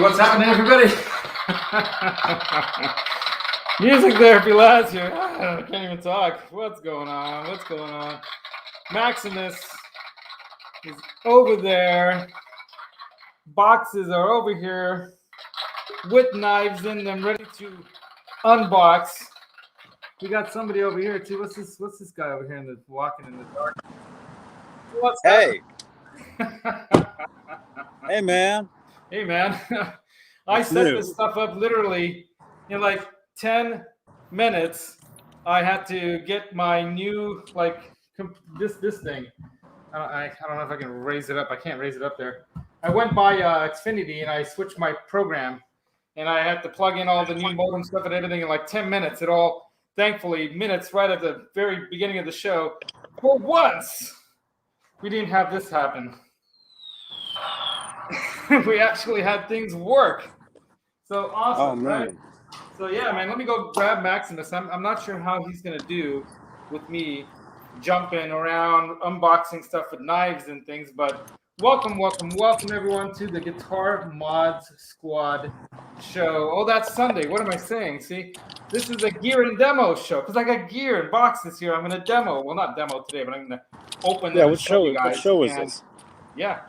what's happening, everybody? Music Therapy Laz here. I can't even talk. What's going on? What's going on? Maximus is over there. Boxes are over here with knives in them, ready to unbox. We got somebody over here too. What's this guy over here walking in the dark? What's hey. Hey, man. Hey, man. I set this stuff up literally in like 10 minutes. I had to get my new, like, this thing. I don't know if I can raise it up. I can't raise it up there. I went by Xfinity and I switched my program. And I had to plug in all the new modem stuff and everything in like 10 minutes. It all, thankfully, minutes right at the very beginning of the show. For once, we didn't have this happen. We actually had things work. So awesome, right? So yeah, man, let me go grab Maximus. I'm not sure how he's gonna do with me jumping around, unboxing stuff with knives and things, but welcome everyone to the Guitar Mods Squad show. Oh, that's Sunday. What am I saying? See, this is a gear and demo show because I got gear and boxes here. I'm gonna demo. Well, not demo today, but I'm gonna open. Yeah, what show is this? Yeah.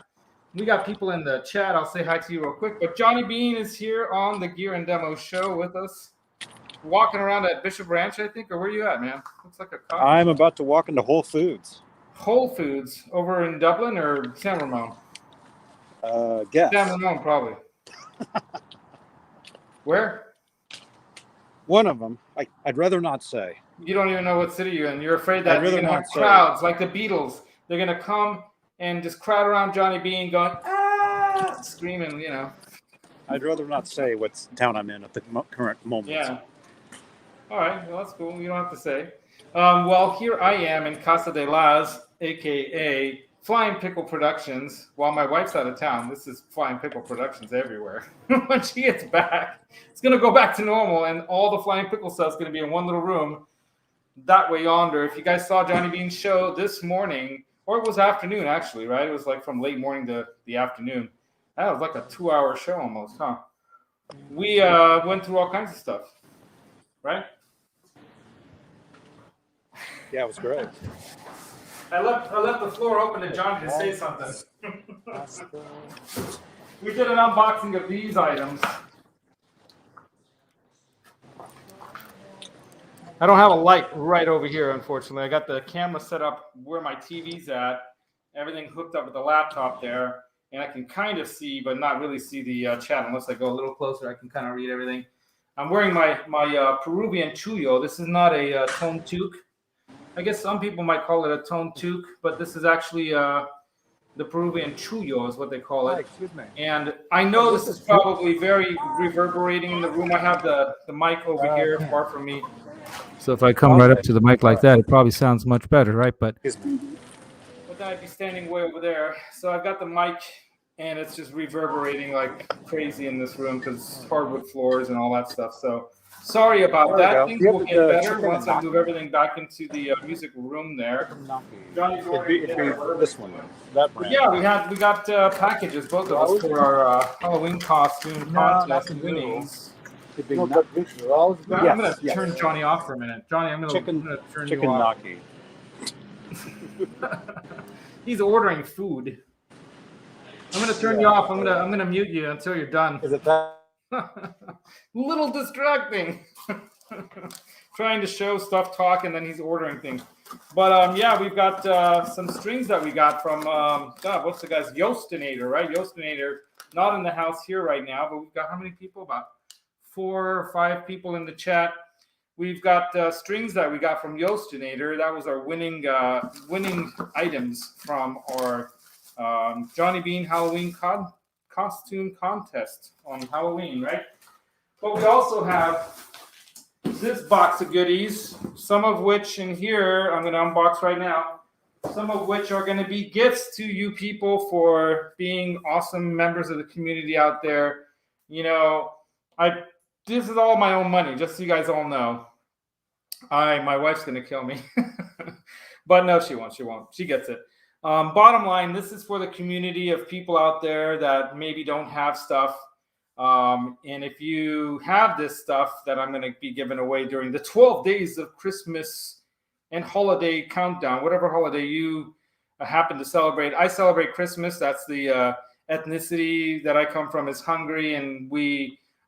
We got people in the chat. I'll say hi to you real quick. But Johnny Beane is here on the Gear and Demo show with us. Walking around at Bishop Ranch, I think. Or where are you at, man? Looks like a coffee I'm shop. about to walk into Whole Foods. Whole Foods over in Dublin or San Ramon? Guess. San Ramon, probably. Where? One of them. I'd rather not say. You don't even know what city you're in. You're afraid that I'd rather you're going to have crowds like the Beatles. They're going to come and just crowd around Johnny Beane going, ah, screaming, you know. I'd rather not say what town I'm in at the current moment. Yeah. All right. Well, that's cool. You don't have to say. Well, here I am in Casa de Laz, a.k.a. Flying Pickle Productions, while my wife's out of town. This is Flying Pickle Productions everywhere. When she gets back, it's going to go back to normal, and all the Flying Pickle stuff is going to be in one little room that way yonder. If you guys saw Johnny Beane's show this morning, or it was afternoon, actually, right? It was like from late morning to the afternoon. That was like a 2-hour show almost, huh? We went through all kinds of stuff, right? Yeah, it was great. I left the floor open to Johnny to say something. We did an unboxing of these items. I don't have a light right over here, unfortunately. I got the camera set up where my TV's at. Everything hooked up with the laptop there. And I can kind of see, but not really see the chat unless I go a little closer. I can kind of read everything. I'm wearing my Peruvian chuyo. This is not a tone toque. I guess some people might call it a tone toque, but this is actually the Peruvian chuyo is what they call it. Hi, excuse me. And I know this is probably very reverberating in the room. I have the mic over here far from me. So if I come right up to the mic like that, it probably sounds much better, right? But then I'd be standing way over there. So I've got the mic, and it's just reverberating like crazy in this room because hardwood floors and all that stuff. So sorry about that. Things will get better once I move everything back into the music room there. Johnny's ordering this one. That brand. Yeah, we got packages, both of us, for our Halloween costume contest winnings. I'm going to turn Johnny off for a minute. Johnny, I'm going to turn you off. He's ordering food. I'm going to turn you off. I'm going to mute you until you're done. Is it that? Little distracting. Trying to show stuff, talk, and then he's ordering things. But yeah, we've got some strings that we got from what's the guy's Yostinator, right? Yostinator, not in the house here right now, but we've got how many people? About 4 or 5 people in the chat. We've got strings that we got from Yostinator. That was our winning items from our Johnny Beane Halloween costume contest on Halloween, right? But we also have this box of goodies, some of which in here I'm going to unbox right now, some of which are going to be gifts to you people for being awesome members of the community out there. You know, this is all my own money, just so you guys all know. My wife's going to kill me. But no, she won't. She gets it. Bottom line, this is for the community of people out there that maybe don't have stuff. And if you have this stuff that I'm going to be giving away during the 12 days of Christmas and holiday countdown, whatever holiday you happen to celebrate. I celebrate Christmas. That's the ethnicity that I come from is Hungary, and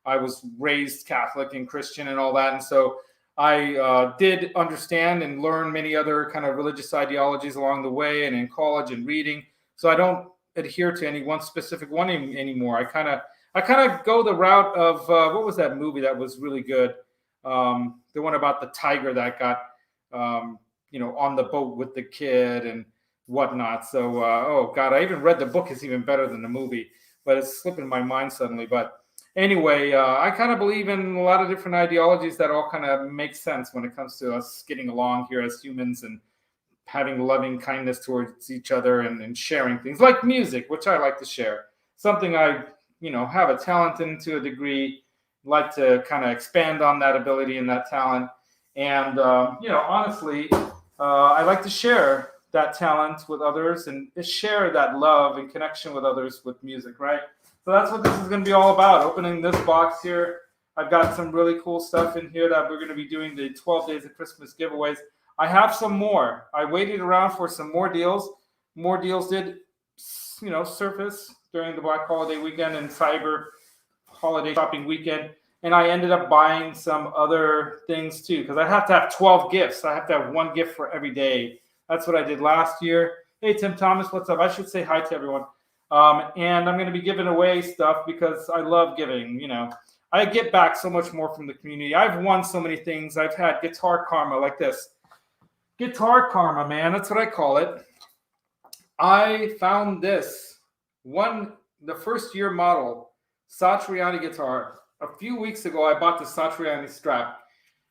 I was raised Catholic and Christian and all that. And so I did understand and learn many other kind of religious ideologies along the way and in college and reading. So I don't adhere to any one specific one anymore. I kind of go the route of what was that movie that was really good? The one about the tiger that got on the boat with the kid and whatnot. So oh god, I even read the book. It's even better than the movie, but it's slipping my mind suddenly. But anyway, I kind of believe in a lot of different ideologies that all kind of make sense when it comes to us getting along here as humans and having loving kindness towards each other and sharing things like music, which I like to share. Something I have a talent in to a degree, like to kind of expand on that ability and that talent. And honestly, I like to share that talent with others and share that love and connection with others with music, right? So that's what this is going to be all about. Opening this box here, I've got some really cool stuff in here that we're going to be doing the 12 Days of Christmas giveaways. I have some more. I waited around for some more deals. More deals did, surface during the Black Holiday weekend and Cyber Holiday shopping weekend. And I ended up buying some other things too, because I have to have 12 gifts. I have to have one gift for every day. That's what I did last year. Hey, Tim Thomas, what's up? I should say hi to everyone. And I'm going to be giving away stuff because I love giving. I get back so much more from the community. I've won so many things. I've had guitar karma like this. Guitar karma, man. That's what I call it. I found this the first year model Satriani guitar. A few weeks ago, I bought the Satriani strap,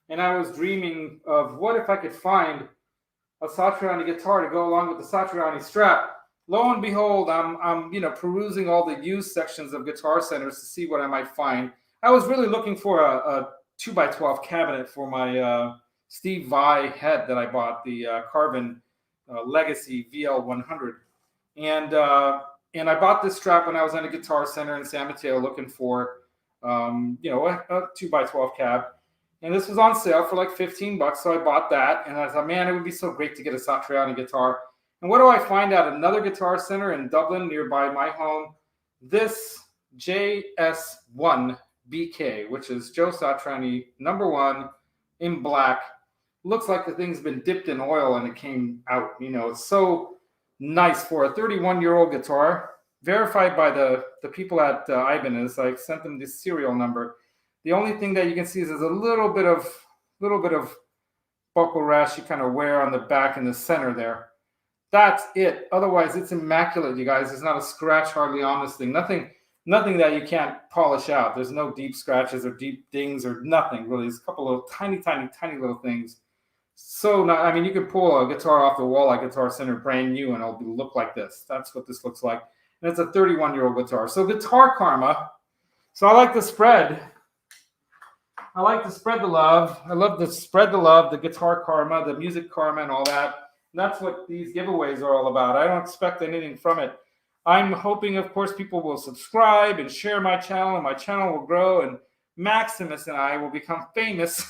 and I was dreaming of what if I could find a Satriani guitar to go along with the Satriani strap. Lo and behold, I'm perusing all the used sections of Guitar Centers to see what I might find. I was really looking for a 2x12 cabinet for my Steve Vai head that I bought, the Carbon Legacy VL100, and I bought this strap when I was in a Guitar Center in San Mateo looking for a 2x12 cab. And this was on sale for like $15, so I bought that. And I thought, man, it would be so great to get a Satriani guitar. And what do I find at another Guitar Center in Dublin, nearby my home? This G.A.S. 1 BK, which is Joe Satriani #1 in black. Looks like the thing's been dipped in oil and it came out. It's so nice for a 31-year-old guitar. Verified by the people at Ibanez. I sent them this serial number. The only thing that you can see is there's a little bit of buckle rash you kind of wear on the back in the center there. That's it. Otherwise, it's immaculate, you guys. There's not a scratch hardly on this thing. Nothing that you can't polish out. There's no deep scratches or deep dings or nothing really. There's a couple of tiny little things. So, you can pull a guitar off the wall at Guitar Center brand new and it'll look like this. That's what this looks like. And it's a 31-year-old guitar. So guitar karma. So I like to spread. I like to spread the love. I love to spread the love, the guitar karma, the music karma, and all that. And that's what these giveaways are all about. I don't expect anything from it. I'm hoping, of course, people will subscribe and share my channel, and my channel will grow, and Maximus and I will become famous.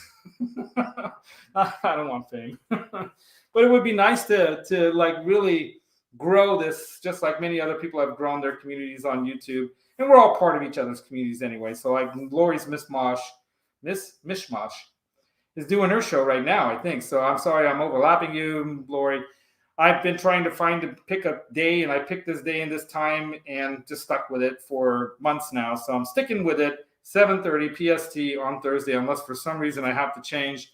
I don't want fame. But it would be nice to like really grow this, just like many other people have grown their communities on YouTube. And we're all part of each other's communities anyway. So like Lori's Mishmash is doing her show right now, I think. So I'm sorry I'm overlapping you, Lori. I've been trying to pick a day, and I picked this day and this time and just stuck with it for months now. So I'm sticking with it. 7:30 PST on Thursday, unless for some reason I have to change.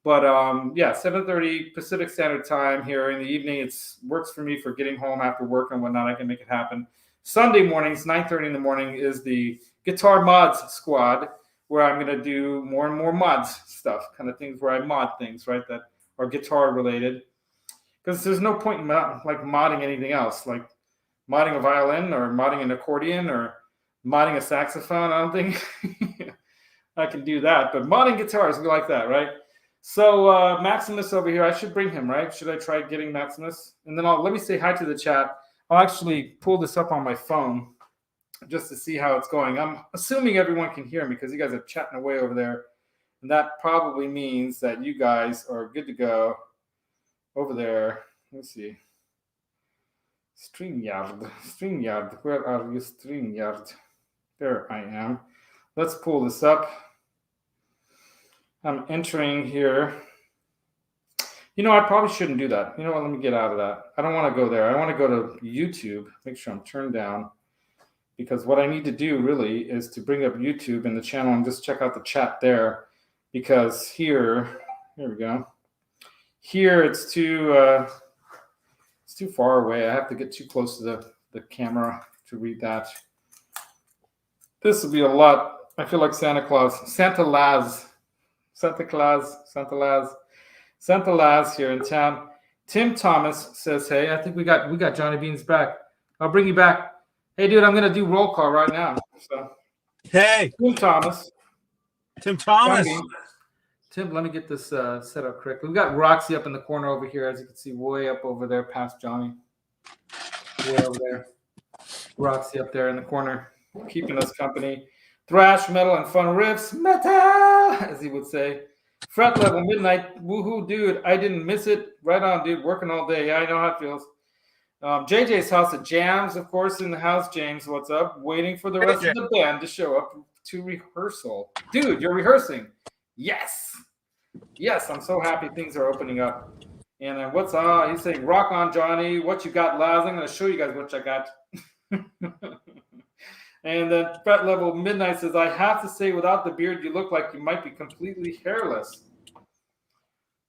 But 7:30 Pacific Standard Time here in the evening. It works for me for getting home after work and whatnot. I can make it happen. Sunday mornings, 9:30 in the morning, is the Guitar Mods Squad, where I'm going to do more and more mods stuff, kind of things where I mod things, right, that are guitar related. Because there's no point in modding anything else, like modding a violin or modding an accordion or modding a saxophone. I don't think I can do that. But modding guitars, we like that, right? So Maximus over here, I should bring him, right? Should I try getting Maximus? And then let me say hi to the chat. I'll actually pull this up on my phone just to see how it's going. I'm assuming everyone can hear me because you guys are chatting away over there. And that probably means that you guys are good to go over there. Let's see. StreamYard. Where are you, StreamYard? There I am. Let's pull this up. I'm entering here. You know, I probably shouldn't do that. You know what? Let me get out of that. I don't want to go there. I want to go to YouTube. Make sure I'm turned down. Because what I need to do really is to bring up YouTube in the channel and just check out the chat there. Because here we go. Here it's too far away. I have to get too close to the camera to read that. This will be a lot. I feel like Santa Laz here in town. Tim Thomas says, "Hey, I think we got Johnny Beane's back. I'll bring you back. Hey, dude, I'm gonna do roll call right now." So, hey, Tim Thomas. Tim, let me get this set up correctly. We got Roxy up in the corner over here, as you can see, way up over there past Johnny. Way over there. Roxy up there in the corner, keeping us company. Thrash, metal, and fun riffs. Metal, as he would say. Fret level, midnight. Woohoo, dude. I didn't miss it. Right on, dude. Working all day. Yeah, I know how it feels. JJ's house of jams, of course, in the house. James, what's up? Waiting for the rest of the band to show up to rehearsal. Dude, you're rehearsing. Yes. Yes, I'm so happy things are opening up. And he's saying, rock on, Johnny. What you got, Laz? I'm going to show you guys what I got. And then Fret Level Midnight says, I have to say, without the beard, you look like you might be completely hairless.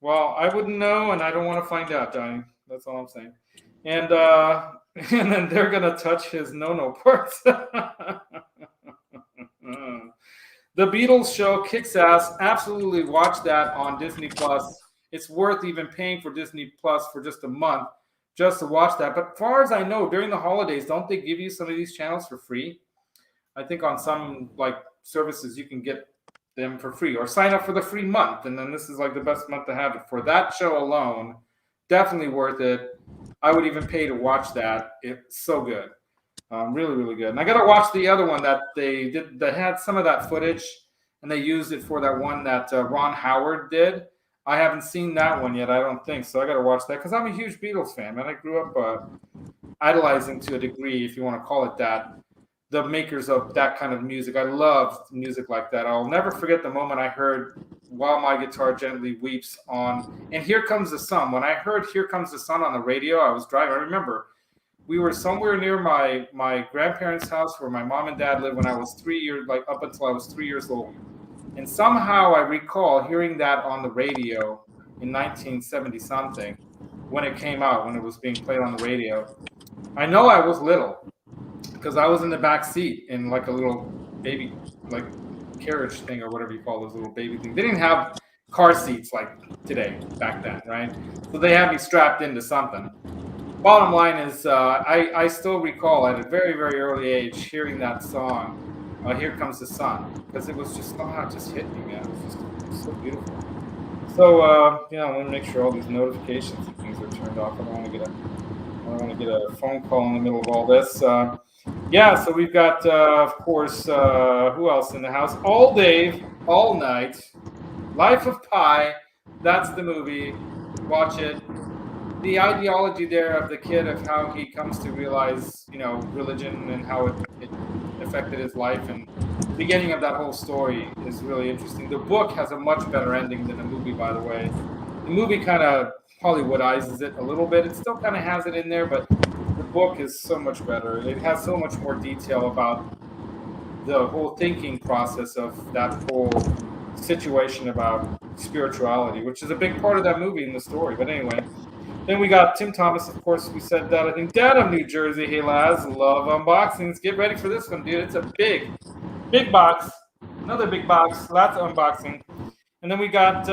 Well, I wouldn't know, and I don't want to find out, Johnny. That's all I'm saying. And then they're going to touch his no-no parts. The Beatles show kicks ass. Absolutely watch that on Disney Plus. It's worth even paying for Disney Plus for just a month just to watch that. But as far as I know, during the holidays, don't they give you some of these channels for free? I think on some like services you can get them for free or sign up for the free month. And then this is like the best month to have it. For that show alone, definitely worth it. I would even pay to watch that. It's so good. Really, really good. And I got to watch the other one that they did. They had some of that footage, and they used it for that one that Ron Howard did. I haven't seen that one yet, I don't think. So I got to watch that because I'm a huge Beatles fan, man. I grew up idolizing to a degree, if you want to call it that, the makers of that kind of music. I love music like that. I'll never forget the moment I heard While My Guitar Gently Weeps on, and Here Comes the Sun. When I heard Here Comes the Sun on the radio, I was driving. I remember we were somewhere near my grandparents' house where my mom and dad lived when I was 3 years, like up until I was 3 years old. And somehow I recall hearing that on the radio in 1970 something when it came out, when it was being played on the radio. I know I was little because I was in the back seat in like a little baby, like carriage thing or whatever you call those little baby things. They didn't have car seats like today back then, right? So they had me strapped into something. Bottom line is, I still recall at a very, very early age hearing that song, Here Comes the Sun, because it was just somehow just hit me, man. It was just so beautiful. So, I want to make sure all these notifications and things are turned off. I don't want to get a phone call in the middle of all this. So we've got, of course, who else in the house? All Dave, All Night, Life of Pi. That's the movie. Watch it. The ideology there of the kid, of how he comes to realize, religion and how it affected his life, and the beginning of that whole story is really interesting. The book has a much better ending than the movie, by the way. The movie kind of Hollywoodizes it a little bit. It still kind of has it in there, but the book is so much better. It has so much more detail about the whole thinking process of that whole situation about spirituality, which is a big part of that movie and the story. But anyway, then we got Tim Thomas, of course. We said that. I think Dad of New Jersey. Hey, Laz, love unboxings. Get ready for this one, dude. It's a big box. Another big box. Lots of unboxing. And then we got,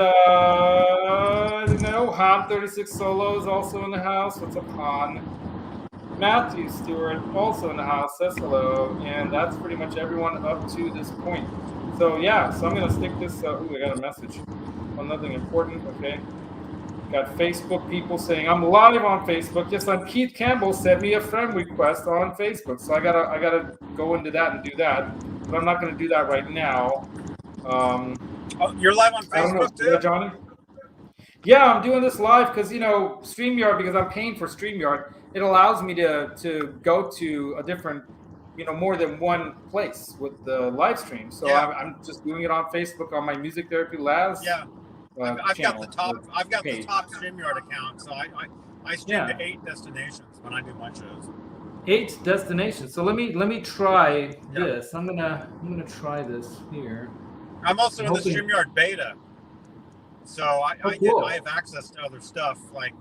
Han 36 Solos also in the house. What's up, Han? Matthew Stewart also in the house. Says hello. And that's pretty much everyone up to this point. So, yeah. So I'm going to stick this. I got a message. Well, nothing important. Okay. Got Facebook people saying I'm live on Facebook. Yes, I'm Keith Campbell. Sent me a friend request on Facebook, so I gotta go into that and do that. But I'm not gonna do that right now. Oh, you're live on I don't know. Facebook Yeah, too? Johnny. Yeah, I'm doing this live because StreamYard, because I'm paying for StreamYard, it allows me to go to a different, more than one place with the live stream. So Yeah. I'm just doing it on Facebook on my Music Therapy Laz Yeah. I've got the channel. top. I've got page. the top StreamYard account, so I stream Yeah. to 8 destinations when I do my shows. 8 destinations. So let me try Yeah. this. I'm gonna try this here. I'm also in the hoping- StreamYard beta, so I cool. I have access to other stuff like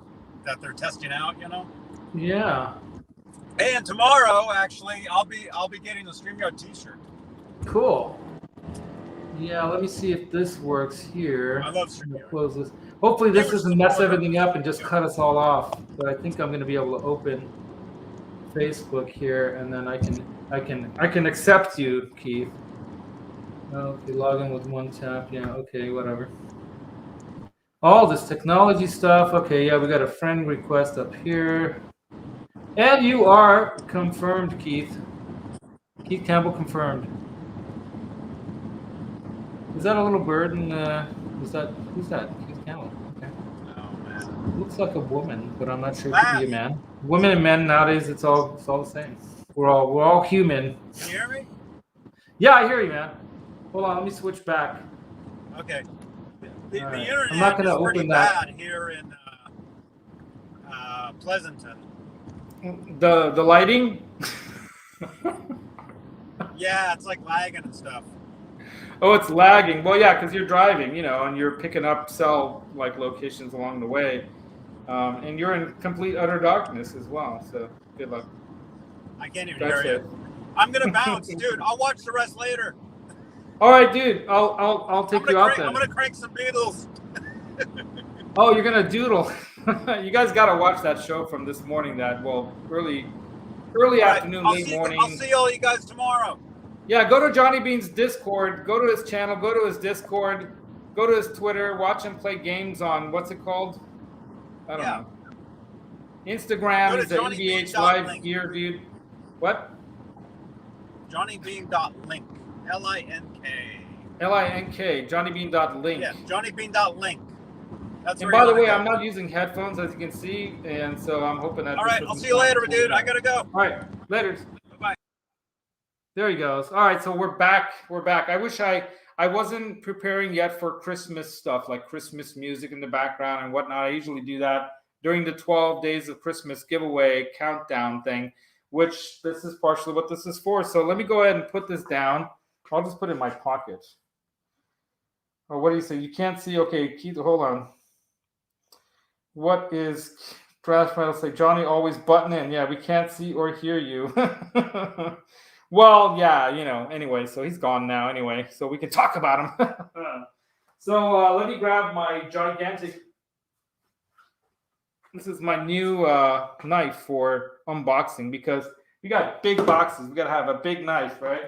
that they're testing out. Yeah. And tomorrow, actually, I'll be getting a StreamYard T-shirt. Cool. Yeah, let me see if this works here. I love StreamYard. Close this. Hopefully this doesn't mess everything up and just cut us all off. But I think I'm going to be able to open Facebook here, and then I can accept you, Keith. Okay, log in with one tap. Yeah, okay, whatever. All this technology stuff. Okay, yeah, we got a friend request up here. And you are confirmed, Keith. Keith Campbell confirmed. Is that a little bird? And who's that? Keith Campbell. Okay. Oh man. Looks like a woman, but I'm not sure if it could be a man. Women and men nowadays, it's all the same. We're all human. Can you hear me? Yeah, I hear you, man. Hold on, let me switch back. Okay. The All right. internet I'm not gonna is pretty open that. bad here in Pleasanton. The lighting. Yeah, it's like lagging and stuff. Oh, it's lagging. Well, yeah, because you're driving, and you're picking up cell locations along the way, and you're in complete utter darkness as well. So good luck. I can't even That's hear it. you. I'm gonna bounce, dude. I'll watch the rest later. All right, dude. I'll take you out then. I'm gonna crank some Beatles. Oh, you're gonna doodle. You guys gotta watch that show from this morning. Early afternoon, late morning. I'll see all you guys tomorrow. Yeah, go to Johnny Beane's Discord. Go to his channel. Go to his Discord. Go to his Twitter. Watch him play games on what's it called? I don't know. Instagram is the EVH Live Gear, dude. What? JohnnyBeane.link. LINK. LINK. JohnnyBeane.link. Yeah, JohnnyBeane.link. That's and by the way, I'm not using headphones, as you can see, and so I'm hoping that. All right, I'll see you later, dude. I gotta go. All right, later. Bye. There he goes. All right, so we're back. I wish I wasn't preparing yet for Christmas stuff, like Christmas music in the background and whatnot. I usually do that during the 12 days of Christmas giveaway countdown thing, which this is partially what this is for. So let me go ahead and put this down. I'll just put it in my pocket. Or what do you say? You can't see? Okay, Keith, hold on. What is Trash Metal say? Johnny always button in. Yeah, we can't see or hear you. Well, yeah, anyway, so he's gone now anyway, so we can talk about him. So let me grab my gigantic, this is my new knife for unboxing, because we got big boxes. We got to have a big knife, right?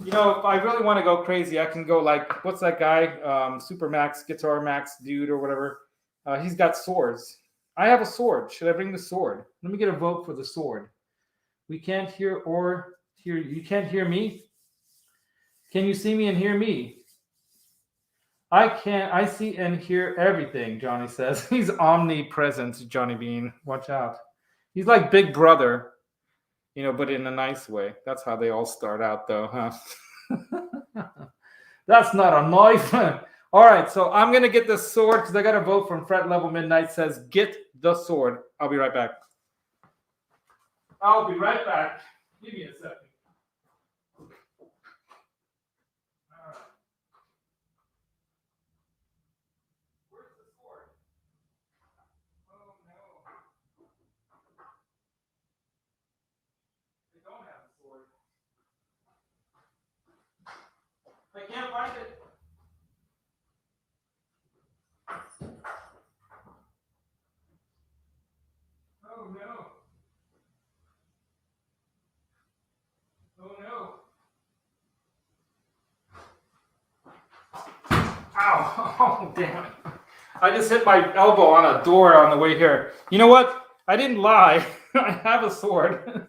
If I really want to go crazy, I can go like, what's that guy? Super Max, Guitar Max dude or whatever. He's got swords. I have a sword. Should I bring the sword? Let me get a vote for the sword. We can't hear or hear. You can't hear me? Can you see me and hear me? I can't. I see and hear everything, Johnny says. He's omnipresent, Johnny Beane. Watch out. He's like Big Brother, but in a nice way. That's how they all start out, though, huh? That's not a knife. All right, so I'm going to get the sword because I got a vote from Fret Level Midnight says, get the sword. I'll be right back. Give me a second. All right. Where's the sword? Oh, no. I don't have the sword. I can't find it. Oh no. Oh no. Ow. Oh damn it. I just hit my elbow on a door on the way here. You know what? I didn't lie. I have a sword,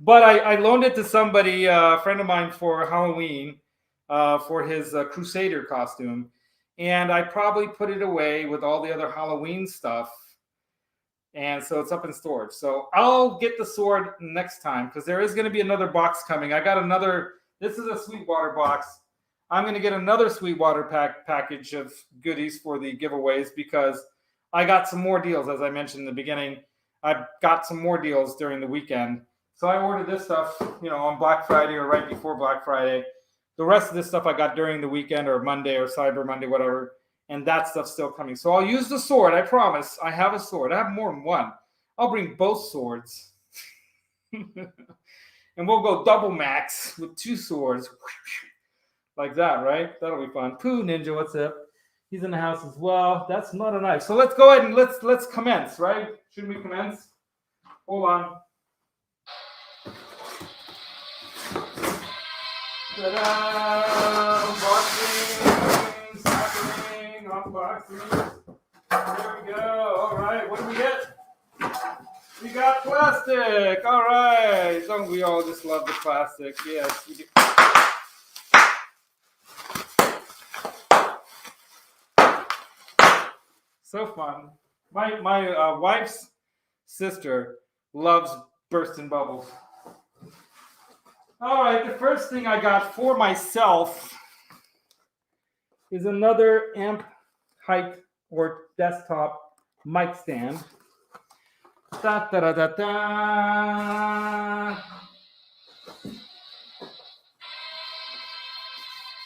but I loaned it to somebody, a friend of mine, for Halloween, for his Crusader costume, and I probably put it away with all the other Halloween stuff, and so it's up in storage. So I'll get the sword next time because there is going to be another box coming. I got another. This is a Sweetwater box. I'm going to get another Sweetwater package of goodies for the giveaways because I got some more deals, as I mentioned in the beginning. I got some more deals during the weekend. So I ordered this stuff, on Black Friday or right before Black Friday. The rest of this stuff I got during the weekend or Monday or Cyber Monday, whatever. And that stuff's still coming. So I'll use the sword. I promise. I have a sword. I have more than one. I'll bring both swords. And we'll go double max with 2 swords. Like that, right? That'll be fun. Pooh Ninja, what's up? He's in the house as well. That's not a knife. So let's go ahead and let's commence, right? Shouldn't we commence? Hold on. Ta-da! Unboxing, happening, unboxing. There we go. All right, what do we get? We got plastic. All right. Don't we all just love the plastic? Yes, we do. So fun. My wife's sister loves bursting bubbles. All right, the first thing I got for myself is another amp height or desktop mic stand. Da, da, da, da, da.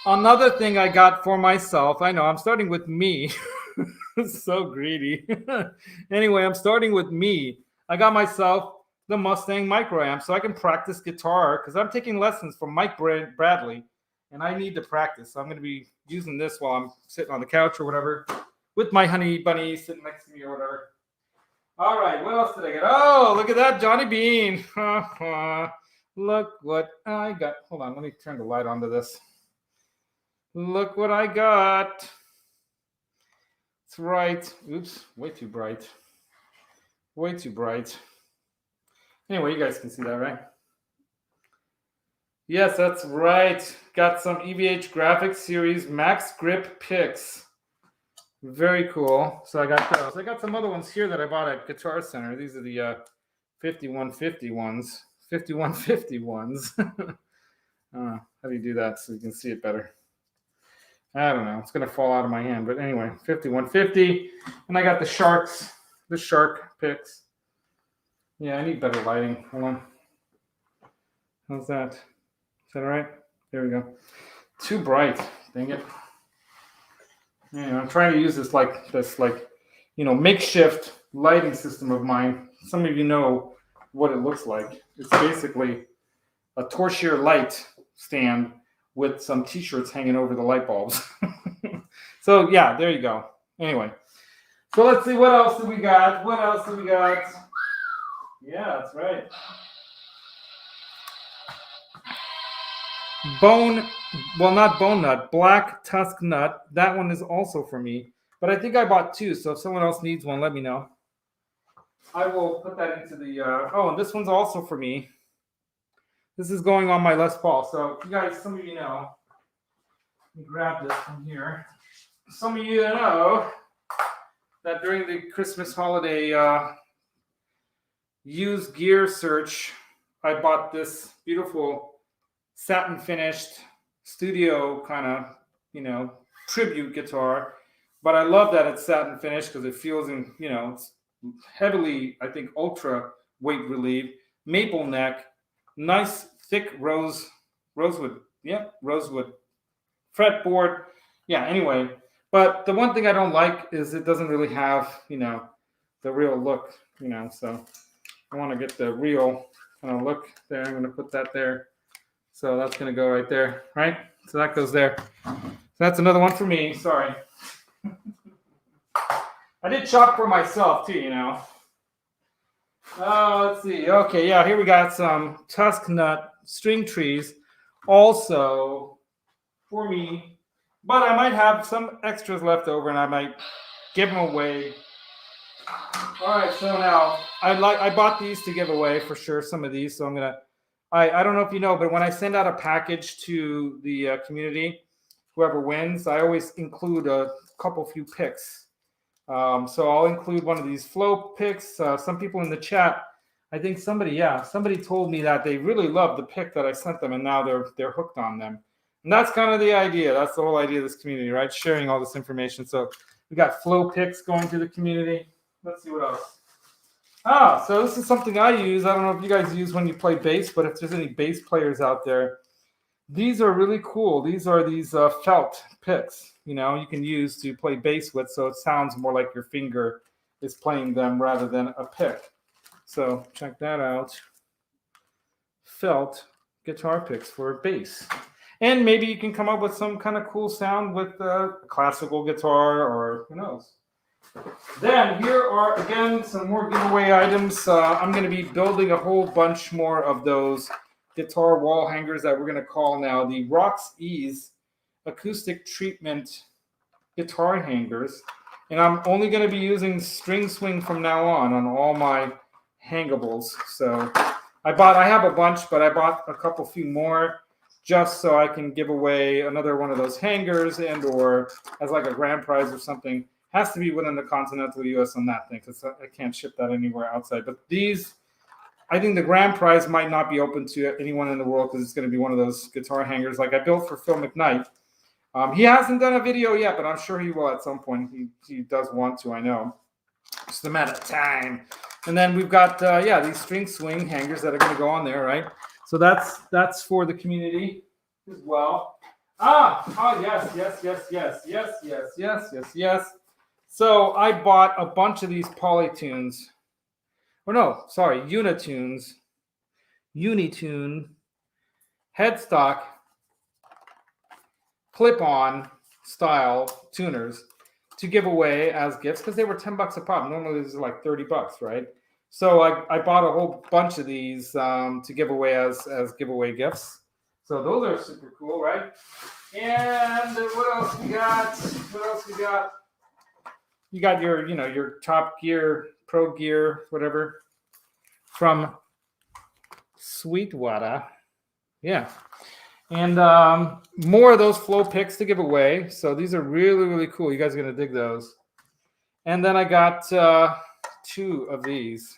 Another thing I got for myself, I know I'm starting with me. So greedy. Anyway, I'm starting with me. I got myself the Mustang micro amp so I can practice guitar because I'm taking lessons from Mike Bradley and I need to practice. So I'm going to be using this while I'm sitting on the couch or whatever with my honey bunny sitting next to me or whatever. All right, what else did I get? Oh, look at that, Johnny Beane. Look what I got. Hold on, let me turn the light onto this. Look what I got. That's right. Oops, way too bright. Way too bright. Anyway, you guys can see that, right? Yes, that's right. Got some EVH Graphics Series Max Grip picks. Very cool. So I got those. I got some other ones here that I bought at Guitar Center. These are the 5150 ones. 5150 ones. How do you do that so you can see it better? I don't know. It's going to fall out of my hand. But anyway, 5150. And I got the shark picks. Yeah, I need better lighting. Hold on. How's that? Is that all right? There we go. Too bright. Dang it. Yeah, I'm trying to use this makeshift lighting system of mine. Some of you know what it looks like. It's basically a torchlight light stand with some t-shirts hanging over the light bulbs. So yeah, there you go. Anyway, so let's see, what else do we got? Yeah, that's right. Not bone nut, black tusk nut. That one is also for me, but I think I bought 2. So if someone else needs one, let me know. I will put that into the, and this one's also for me. This is going on my Les Paul. So you guys, some of you know, let me grab this from here. Some of you know that during the Christmas holiday used gear search, I bought this beautiful satin finished studio kind of, tribute guitar. But I love that it's satin finished because it feels it's heavily, I think, ultra weight relieved, maple neck. Nice thick rosewood fretboard. Yeah, anyway. But the one thing I don't like is it doesn't really have, the real look, so I want to get the real kind of look there. I'm going to put that there. So that's going to go right there, right? So that goes there. So that's another one for me. Sorry. I did shop for myself too, Let's see. Okay, yeah, here we got some tusk nut string trees also for me, but I might have some extras left over and I might give them away. All right, so now I bought these to give away for sure. Some of these, so I'm gonna. I don't know if you know, but when I send out a package to the community, whoever wins, I always include a few picks. So I'll include one of these flow picks. Some people in the chat, I think somebody told me that they really loved the pick that I sent them, and now they're hooked on them. And that's kind of the idea. That's the whole idea of this community, right? Sharing all this information. So we got flow picks going to the community. Let's see what else. So this is something I use. I don't know if you guys use when you play bass, but if there's any bass players out there, these are really cool. These are felt picks, you can use to play bass with, so it sounds more like your finger is playing them rather than a pick. So check that out. Felt guitar picks for bass. And maybe you can come up with some kind of cool sound with a classical guitar, or who knows. Then here are, again, some more giveaway items. I'm going to be building a whole bunch more of those guitar wall hangers that we're going to call now the Roxy's acoustic treatment guitar hangers. And I'm only going to be using string swing from now on all my hangables. So I have a bunch, but I bought a few more just so I can give away another one of those hangers, and or as like a grand prize or something. Has to be within the continental U.S. on that thing, because I can't ship that anywhere outside. But these, I think the grand prize might not be open to anyone in the world, because it's going to be one of those guitar hangers like I built for Phil McKnight. He hasn't done a video yet, but I'm sure he will at some point. He does want to, I know. Just a matter of time. And then we've got, these string swing hangers that are going to go on there, right? So that's for the community as well. Yes. So I bought a bunch of these Polytunes. Unitunes. Unitune. Headstock. Clip-on style tuners to give away as gifts, because they were $10 a pop. Normally this is like $30, right? So I bought a whole bunch of these to give away as giveaway gifts. So those are super cool, right? And what else we got? You got your Top Gear, Pro Gear, whatever, from Sweetwater. Yeah. And more of those flow picks to give away. So these are really, really cool. You guys are going to dig those. And then I got 2 of these.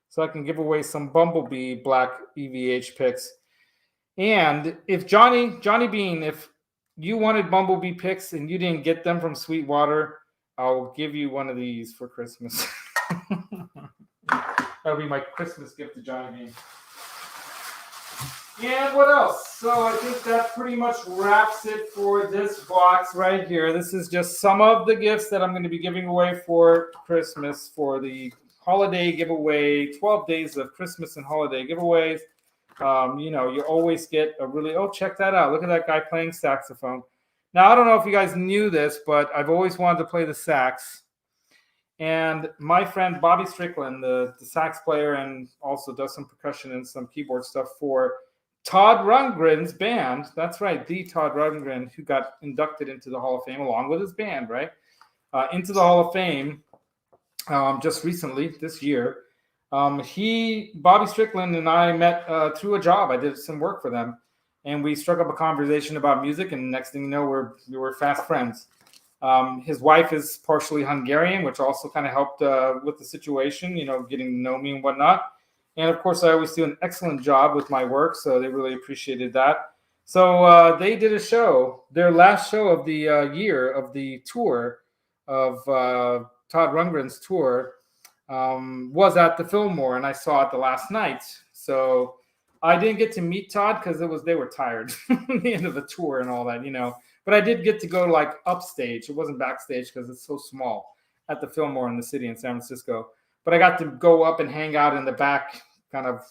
So I can give away some Bumblebee black EVH picks. And if Johnny Beane, if you wanted Bumblebee picks and you didn't get them from Sweetwater, I'll give you one of these for Christmas. That'll be my Christmas gift to Johnny Beane. And what else? So I think that pretty much wraps it for this box right here. This is just some of the gifts that I'm going to be giving away for Christmas, for the holiday giveaway, 12 days of Christmas and holiday giveaways. You always get a really, check that out. Look at that guy playing saxophone. Now, I don't know if you guys knew this, but I've always wanted to play the sax. And my friend Bobby Strickland, the sax player, and also does some percussion and some keyboard stuff for Todd Rundgren's band. That's right, the Todd Rundgren, who got inducted into the Hall of Fame along with his band, right? Into the Hall of Fame just recently, this year. Bobby Strickland and I met through a job. I did some work for them, and we struck up a conversation about music, and next thing you know, we were fast friends. His wife is partially Hungarian, which also kind of helped with the situation, getting to know me and whatnot. And of course, I always do an excellent job with my work, so they really appreciated that. So they did a show, their last show of the year of the tour of Todd Rundgren's tour was at the Fillmore, and I saw it the last night. So I didn't get to meet Todd because they were tired at the end of the tour and all that, But I did get to go like upstage. It wasn't backstage because it's so small at the Fillmore in the city in San Francisco. But I got to go up and hang out in the back, kind of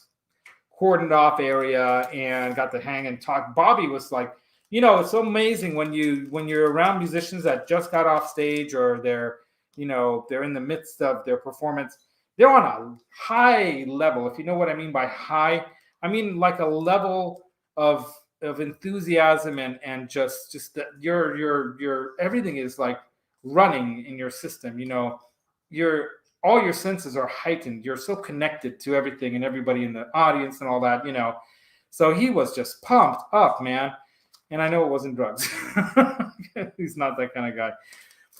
cordoned off area, and got to hang and talk. Bobby was like, it's so amazing when you're around musicians that just got off stage, or they're in the midst of their performance. They're on a high level. If you know what I mean by high, I mean like a level of enthusiasm and just that your everything is like running in your system. All your senses are heightened. You're so connected to everything and everybody in the audience and all that, So he was just pumped up, man. And I know it wasn't drugs. He's not that kind of guy.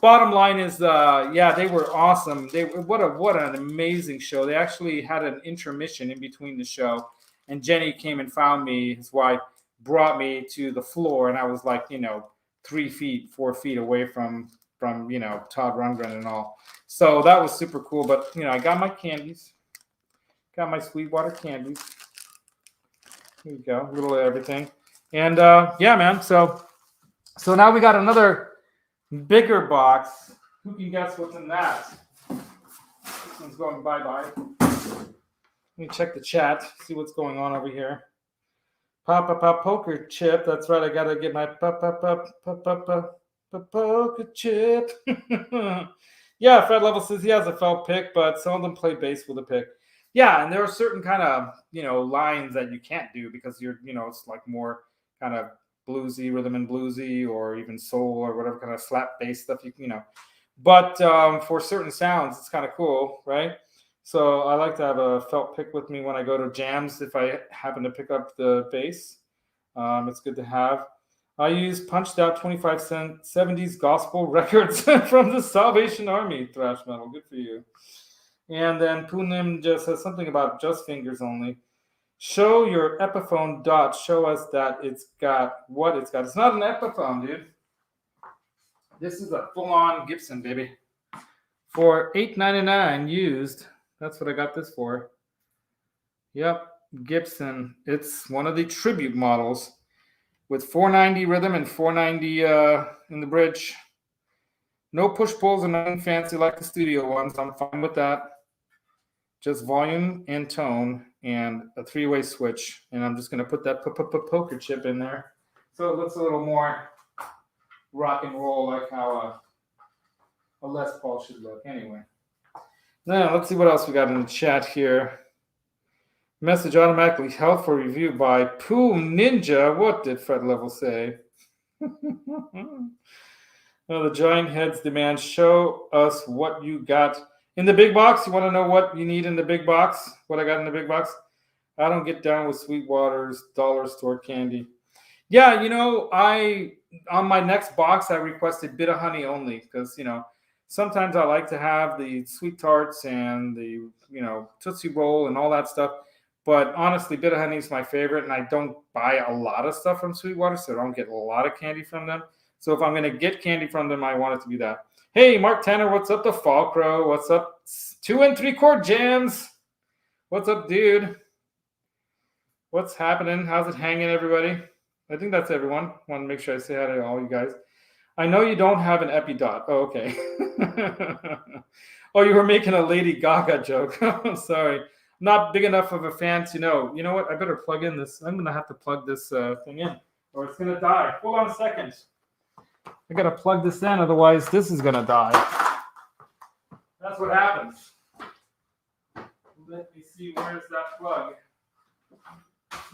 Bottom line is, they were awesome. What an amazing show. They actually had an intermission in between the show, and Jenny came and found me. His wife brought me to the floor, and I was like, 3 feet, 4 feet away from Todd Rundgren and all. So that was super cool. But I got my candies, got my Sweetwater candies. Here you go, a little of everything, and man. So now we got another bigger box. Who can guess what's in that? This one's going bye-bye. Let me check the chat, see what's going on over here. Pop poker chip. That's right. I gotta get my poker chip. Yeah, Fred Level says he has a felt pick, but some of them play bass with a pick. Yeah, and there are certain kind of lines that you can't do because you're it's like more kind of bluesy, rhythm and bluesy, or even soul or whatever kind of slap bass stuff But for certain sounds, it's kind of cool, right? So I like to have a felt pick with me when I go to jams if I happen to pick up the bass. It's good to have. I use punched out 25-cent 70s gospel records from the Salvation Army thrash metal. Good for you. And then Punim just says something about just fingers only. Show your Epiphone dot. Show us that it's got what it's got. It's not an Epiphone, dude. This is a full-on Gibson, baby. For $8.99 used. That's what I got this for. Yep, Gibson. It's one of the tribute models with 490 rhythm and 490 in the bridge. No push-pulls and nothing fancy like the studio ones. I'm fine with that. Just volume and tone and a 3-way switch. And I'm just going to put that poker chip in there so it looks a little more rock and roll, like how a Les Paul should look. Anyway. Now, let's see what else we got in the chat here. Message automatically held for review by Poo Ninja. What did Fred Level say? The giant heads demand, show us what you got in the big box. You want to know what you need in the big box? What I got in the big box? I don't get down with Sweetwater's dollar store candy. Yeah, on my next box, I requested Bit of Honey only because, sometimes I like to have the Sweet Tarts and the, Tootsie Roll and all that stuff. But honestly, Bit of Honey is my favorite, and I don't buy a lot of stuff from Sweetwater, so I don't get a lot of candy from them. So if I'm going to get candy from them, I want it to be that. Hey, Mark Tanner, what's up? The Fall Crow, what's up? 2 3/4 jams. What's up, dude? What's happening? How's it hanging, everybody? I think that's everyone. Want to make sure I say hi to all you guys. I know you don't have an Epidot. Oh, okay. Oh, you were making a Lady Gaga joke. I'm sorry. Not big enough of a fan to know. You know what? I better plug in this. I'm going to have to plug this thing in, or it's going to die. Hold on a second. I got to plug this in, otherwise this is going to die. That's what happens. Let me see, where's that plug?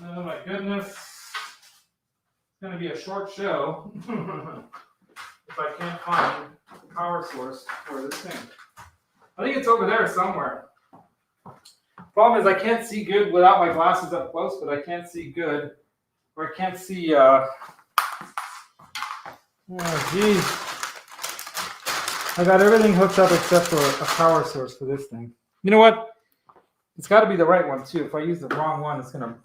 Oh my goodness. It's going to be a short show if I can't find the power source for this thing. I think it's over there somewhere. Problem is I can't see good without my glasses up close, but I can't see good, or I can't see, oh geez. I got everything hooked up except for a power source for this thing. You know what? It's got to be the right one too. If I use the wrong one, it's going to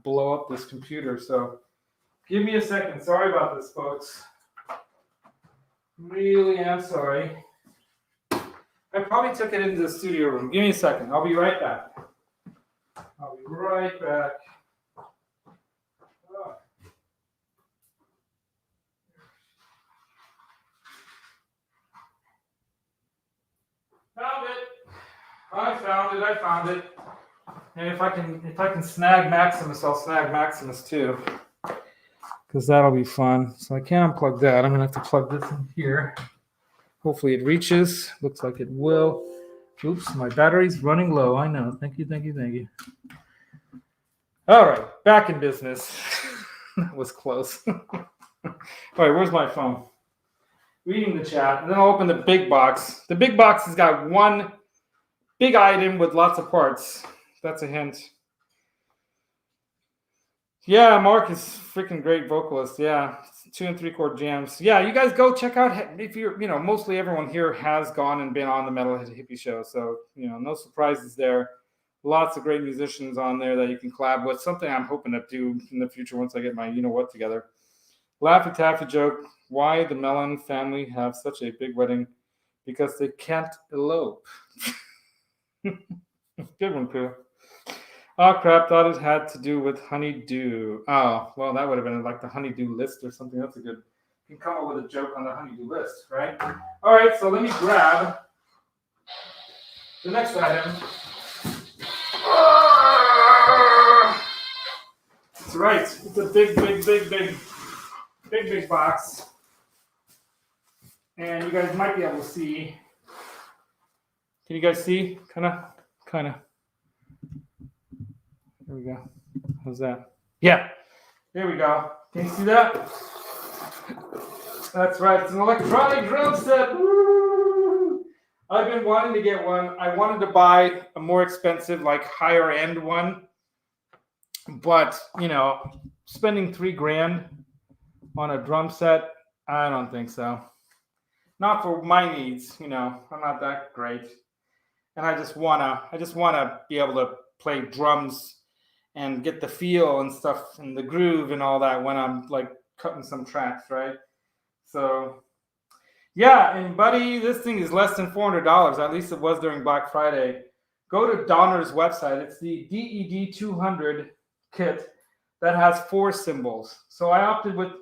blow up this computer. So give me a second. Sorry about this, folks. Really am sorry. I probably took it into the studio room. Give me a second. I'll be right back. I'll be right back. Oh. Found it. I found it. And if I can snag Maximus, I'll snag Maximus too. Because that'll be fun. So I can't unplug that. I'm gonna have to plug this in here. Hopefully it reaches. Looks like it will. Oops, my battery's running low. I know. Thank you. All right, back in business. That was close. All right, where's my phone? reading the chat, and then I'll open the big box. The big box has got one big item with lots of parts. That's a hint. Yeah, Mark is freaking great vocalist. Yeah, 2 and 3 chord jams. Yeah, you guys go check out. If you're, mostly everyone here has gone and been on the Metalhead Hippie Show, so no surprises there. Lots of great musicians on there that you can collab with. Something I'm hoping to do in the future once I get my what together. Laffy Taffy joke. Why the Mellon family have such a big wedding? Because they can't elope. Good one, Pooh. Oh, crap. Thought it had to do with honeydew. Oh, well, that would have been like the honeydew list or something. That's a good... You can come up with a joke on the honeydew list, right? All right, so let me grab the next item. That's right. It's a big box. And you guys might be able to see. Can you guys see? Kind of. There we go. How's that? Yeah. There we go. Can you see that? That's right. It's an electronic drum set. Woo! I've been wanting to get one. I wanted to buy a more expensive, like higher end one. But, spending $3,000 on a drum set, I don't think so. Not for my needs, I'm not that great. And I just wanna be able to play drums and get the feel and stuff and the groove and all that when I'm like cutting some tracks, right? So yeah, and buddy, this thing is less than $400. At least it was during Black Friday. Go to Donner's website. It's the DED 200 kit that has 4 cymbals. So I opted with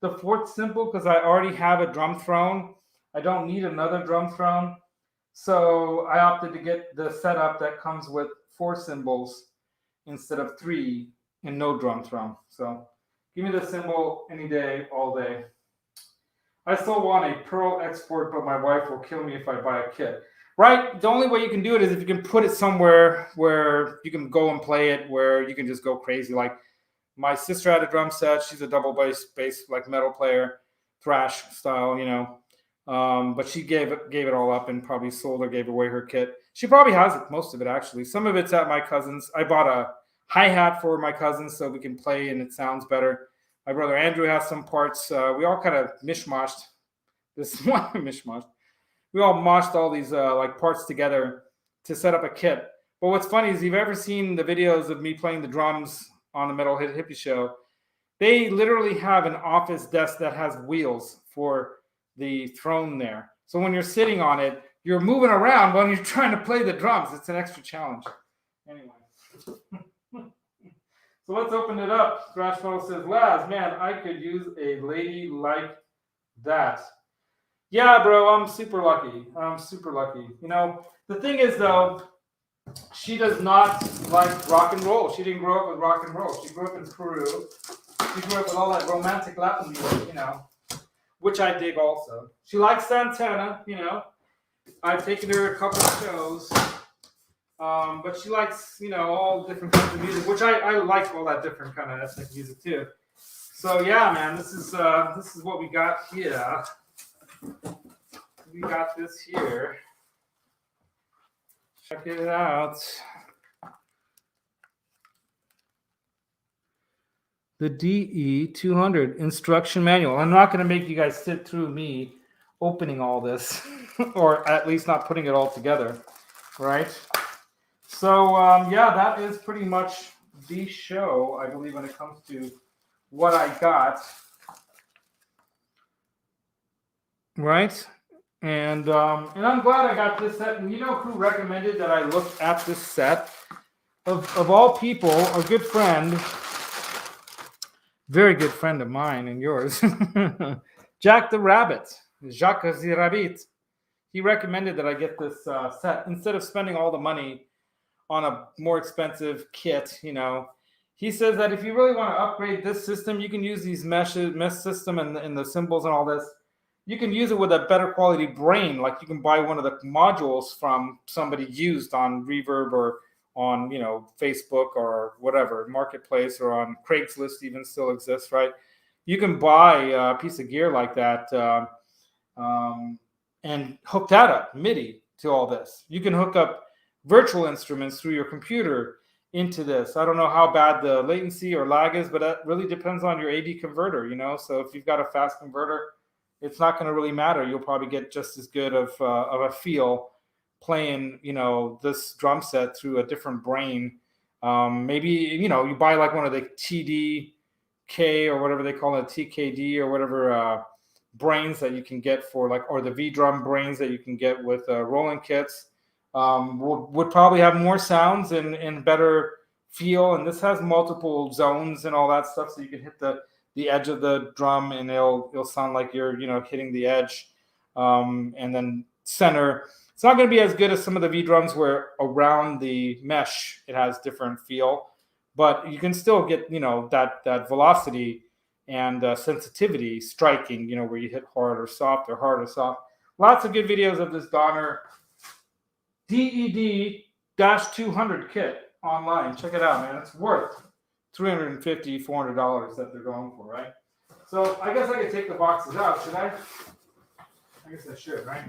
the 4th cymbal because I already have a drum throne. I don't need another drum throne. So I opted to get the setup that comes with 4 cymbals instead of 3 and no drum throne. So give me the cymbal any day, all day. I still want a Pearl export, but my wife will kill me if I buy a kit. Right? The only way you can do it is if you can put it somewhere where you can go and play it, where you can just go crazy. Like my sister had a drum set. She's a double bass like metal player, thrash style, but she gave it all up and probably sold or gave away her kit. She probably has most of it, actually. Some of it's at my cousin's. I bought a hi-hat for my cousins so we can play and it sounds better. My brother Andrew has some parts. We all kind of mishmashed. This one mishmashed. We all moshed all these like parts together to set up a kit. But what's funny is if you've ever seen the videos of me playing the drums on the Metalhead Hippie Show, they literally have an office desk that has wheels for the throne there. So when you're sitting on it, you're moving around when you're trying to play the drums. It's an extra challenge. Anyway. So let's open it up. Thrash Metal says, Laz, man, I could use a lady like that. Yeah, bro, I'm super lucky. The thing is, though, she does not like rock and roll. She didn't grow up with rock and roll. She grew up in Peru. She grew up with all that romantic Latin music, which I dig also. She likes Santana, I've taken her a couple of shows. But she likes, all different kinds of music, which I like all that different kind of ethnic music too. So yeah, man, this is what we got here. We got this here. Check it out. The DE 200 instruction manual. I'm not going to make you guys sit through me opening all this, or at least not putting it all together, right? So, yeah, that is pretty much the show, I believe, when it comes to what I got. Right? And I'm glad I got this set. And you know who recommended that I look at this set? Of all people, a good friend, very good friend of mine and yours, Jack the Rabbit, Jacques the Rabbit. He recommended that I get this set instead of spending all the money on a more expensive kit, He says that if you really want to upgrade this system, you can use these mesh system and the cymbals and all this. You can use it with a better quality brain. Like you can buy one of the modules from somebody used on Reverb or on, Facebook or whatever, Marketplace or on Craigslist even still exists, right? You can buy a piece of gear like that and hook that up MIDI to all this. You can hook up virtual instruments through your computer into this. I don't know how bad the latency or lag is, but that really depends on your AD converter, you know. So if you've got a fast converter, it's not going to really matter. You'll probably get just as good of a feel playing, you know, this drum set through a different brain. Maybe, you know, you buy like one of the TDK or whatever they call it, TKD or whatever brains that you can get for like, or the V drum brains that you can get with Roland kits. Would probably have more sounds and better feel. And this has multiple zones and all that stuff, so you can hit the edge of the drum and it'll sound like you're, you know, hitting the edge. And then center. It's not going to be as good as some of the V drums where around the mesh it has different feel, but you can still get, you know, that velocity and sensitivity striking, you know, where you hit hard or soft or hard or soft. Lots of good videos of this Donner DED-200 kit online. Check it out, man. It's worth $350, $400 that they're going for, right? So I guess I could take the boxes out. Should I? I guess I should, right?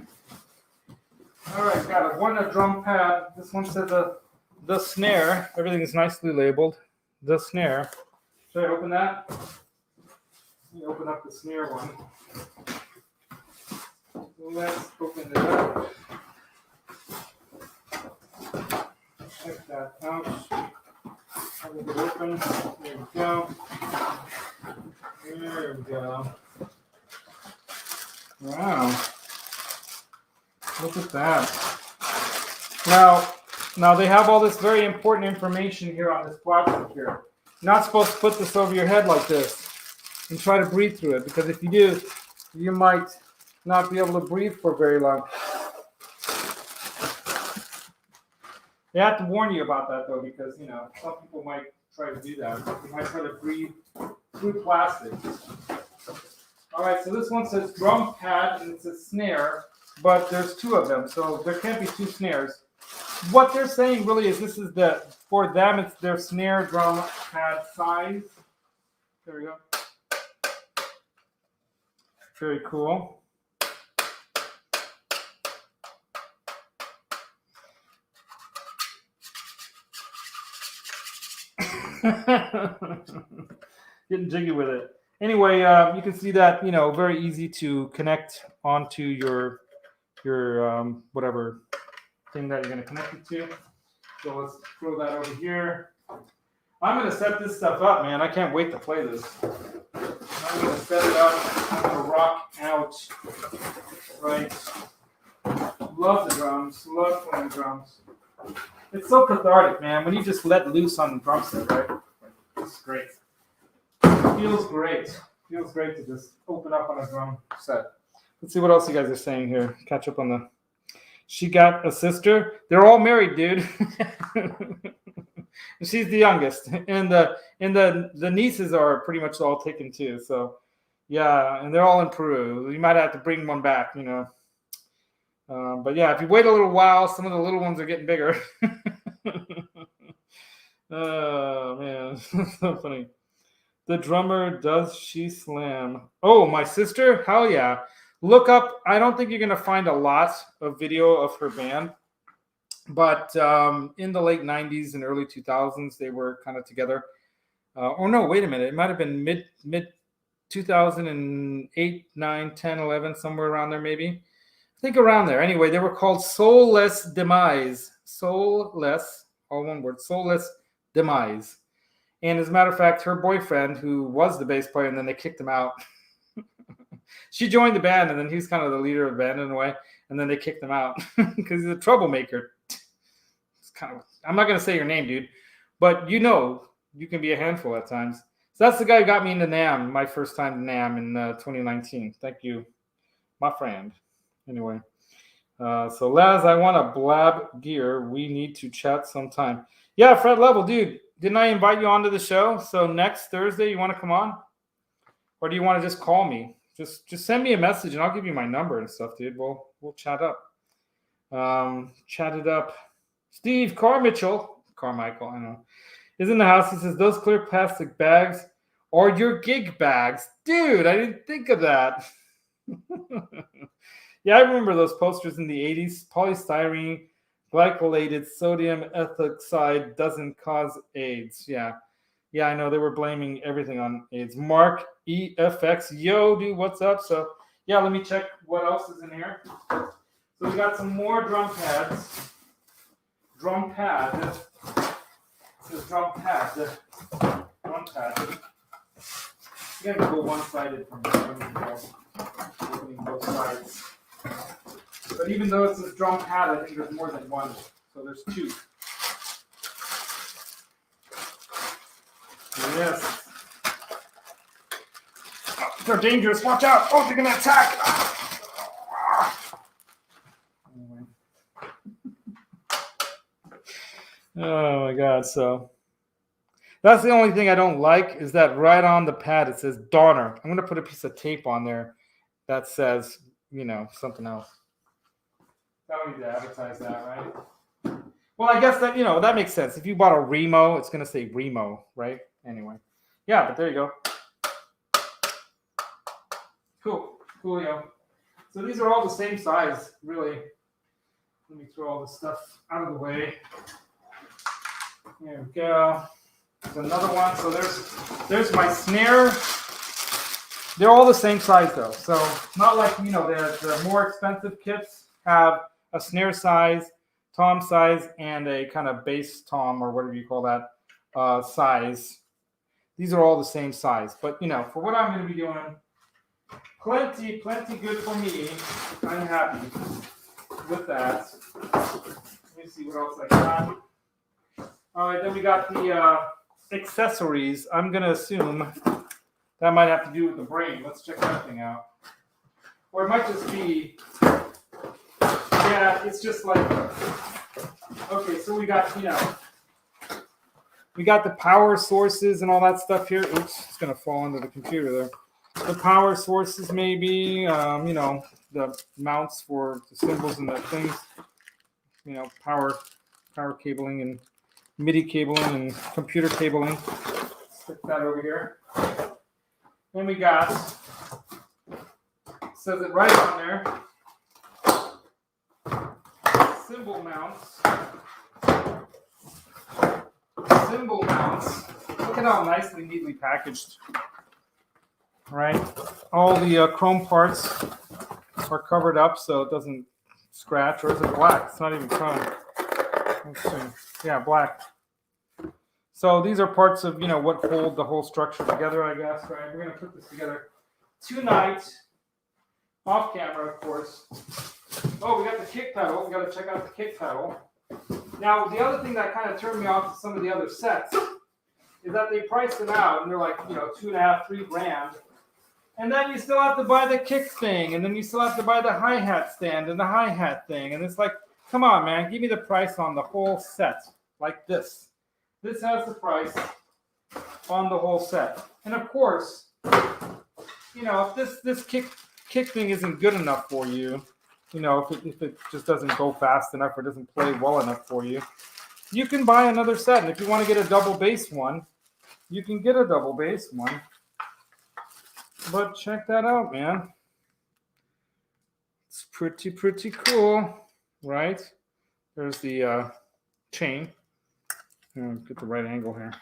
All right, got a drum pad. This one says the snare. Everything is nicely labeled. The snare. Should I open that? Let me open up the snare one. Let's open it up. Check that out. Have it open. There we go. There we go. Wow. Look at that. Now they have all this very important information here on this plastic here. You're not supposed to put this over your head like this and try to breathe through it, because if you do, you might not be able to breathe for very long. They have to warn you about that, though, because, you know, some people might try to do that. You might try to breathe through plastic. All right, so this one says drum pad, and it's a snare, but there's two of them, so there can't be two snares. What they're saying really is this is for them, it's their snare drum pad size. There we go. Very cool. Getting jiggy with it. Anyway, you can see that, you know, very easy to connect onto your whatever thing that you're going to connect it to. So let's throw that over here. I'm going to set this stuff up, man. I can't wait to play this. I'm going to set it up. I'm going to rock out. Right. Love the drums. Love playing drums. It's so cathartic, man, when you just let loose on the drum set, right? It's great. It feels great. Feels great to just open up on a drum set. Let's see what else you guys are saying here. Catch up on the... She got a sister. They're all married, dude. She's the youngest. And the nieces are pretty much all taken too. So, yeah, and they're all in Peru. You might have to bring one back, you know. But yeah, if you wait a little while, some of the little ones are getting bigger. Oh, man. So funny. The drummer, does she slam? Oh, my sister? Hell yeah. Look up. I don't think you're going to find a lot of video of her band. But in the late 90s and early 2000s, they were kind of together. Oh, no, wait a minute. It might have been mid 2008, 9, 10, 11, somewhere around there maybe. I think around there. Anyway, they were called Soulless Demise. Soulless, all one word, Soulless Demise. And as a matter of fact, her boyfriend, who was the bass player, and then they kicked him out. She joined the band, and then he was kind of the leader of the band in a way, and then they kicked him out because he's a troublemaker. It's kind of, I'm not going to say your name, dude, but you know you can be a handful at times. So that's the guy who got me into NAMM, my first time to NAMM in 2019. Thank you, my friend. Anyway, so Laz, I want a blab gear. We need to chat sometime. Yeah, Fred Level, dude. Didn't I invite you onto the show? So next Thursday, you want to come on? Or do you want to just call me? Just send me a message and I'll give you my number and stuff, dude. We'll chat up. Chat it up. Steve Carmichael, I know, is in the house. He says, those clear plastic bags are your gig bags. Dude, I didn't think of that. Yeah, I remember those posters in the 80s. Polystyrene glycolated sodium ethoxide doesn't cause AIDS. Yeah. Yeah, I know they were blaming everything on AIDS. Mark EFX. Yo, dude, what's up? So, yeah, let me check what else is in here. So we got some more drum pads. Drum pad. This is drum pad. Drum pad. You gotta go one-sided from opening both sides. But even though it's a drum pad, I think there's more than one. So there's two. Yes. Oh, they're dangerous. Watch out. Oh, they're gonna attack. Anyway. Oh my God. So that's the only thing I don't like is that right on the pad it says Donner. I'm gonna put a piece of tape on there that says, you know, something else. I don't need to advertise that, right? Well, I guess that, you know, that makes sense. If you bought a Remo, it's gonna say Remo, right? Anyway. Yeah, but there you go. Cool. Coolio. So these are all the same size, really. Let me throw all this stuff out of the way. There we go. There's another one. So there's my snare. They're all the same size though. So not like, you know, the more expensive kits have a snare size, tom size, and a kind of bass tom or whatever you call that size. These are all the same size. But, you know, for what I'm going to be doing, plenty good for me. I'm happy with that. Let me see what else I got. All right, then we got the accessories. I'm going to assume that might have to do with the brain. Let's check that thing out. Or it might just be, yeah, it's just like, okay, so we got, you know, we got the power sources and all that stuff here. Oops, it's going to fall into the computer there. The power sources maybe, you know, the mounts for the cymbals and the things, you know, power cabling and MIDI cabling and computer cabling. Stick that over here. Then we got, says it right on there, cymbal mounts. Cymbal mounts. Look at how nicely, neatly packaged. Right? All the chrome parts are covered up so it doesn't scratch. Or is it black? It's not even chrome. Let's see. Yeah, black. So these are parts of, you know, what hold the whole structure together, I guess. Right? We're going to put this together tonight. Off camera, of course. Oh, we got the kick pedal. We got to check out the kick pedal. Now, the other thing that kind of turned me off to some of the other sets is that they price them out, and they're like, you know, $2.5, $3 And then you still have to buy the kick thing, and then you still have to buy the hi-hat stand and the hi-hat thing. And it's like, come on, man, give me the price on the whole set, like this. This has the price on the whole set. And of course, you know, if this kick thing isn't good enough for you, you know, if it just doesn't go fast enough or doesn't play well enough for you, you can buy another set. And if you want to get a double bass one, you can get a double bass one. But check that out, man. It's pretty cool, right? There's the chain. Get the right angle here.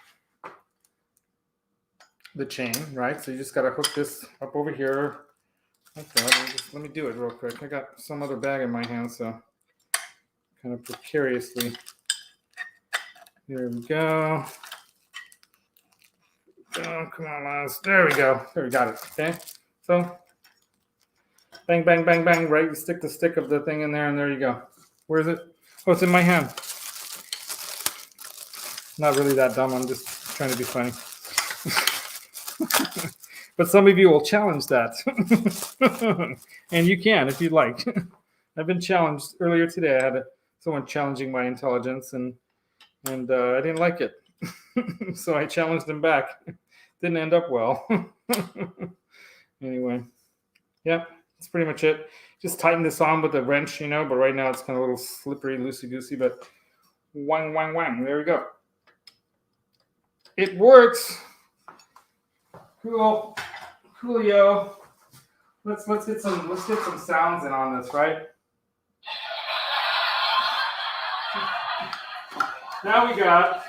The chain, right? So you just got to hook this up over here. Okay, let me do it real quick. I got some other bag in my hand, so kind of precariously. There we go. Oh, come on, Laz. There we go. There we got it. Okay. So, bang, bang, bang, bang. Right. You stick the stick of the thing in there, and there you go. Where is it? Oh, it's in my hand. Not really that dumb. I'm just trying to be funny. But some of you will challenge that. And you can if you'd like. I've been challenged earlier today. I had someone challenging my intelligence, and I didn't like it. So I challenged him back. Didn't end up well. Anyway, yeah, that's pretty much it. Just tighten this on with a wrench, you know, but right now it's kind of a little slippery, loosey-goosey, but wang, wang, wang. There we go. It works. Cool. Coolio. let's get some sounds in on this, right? Now we got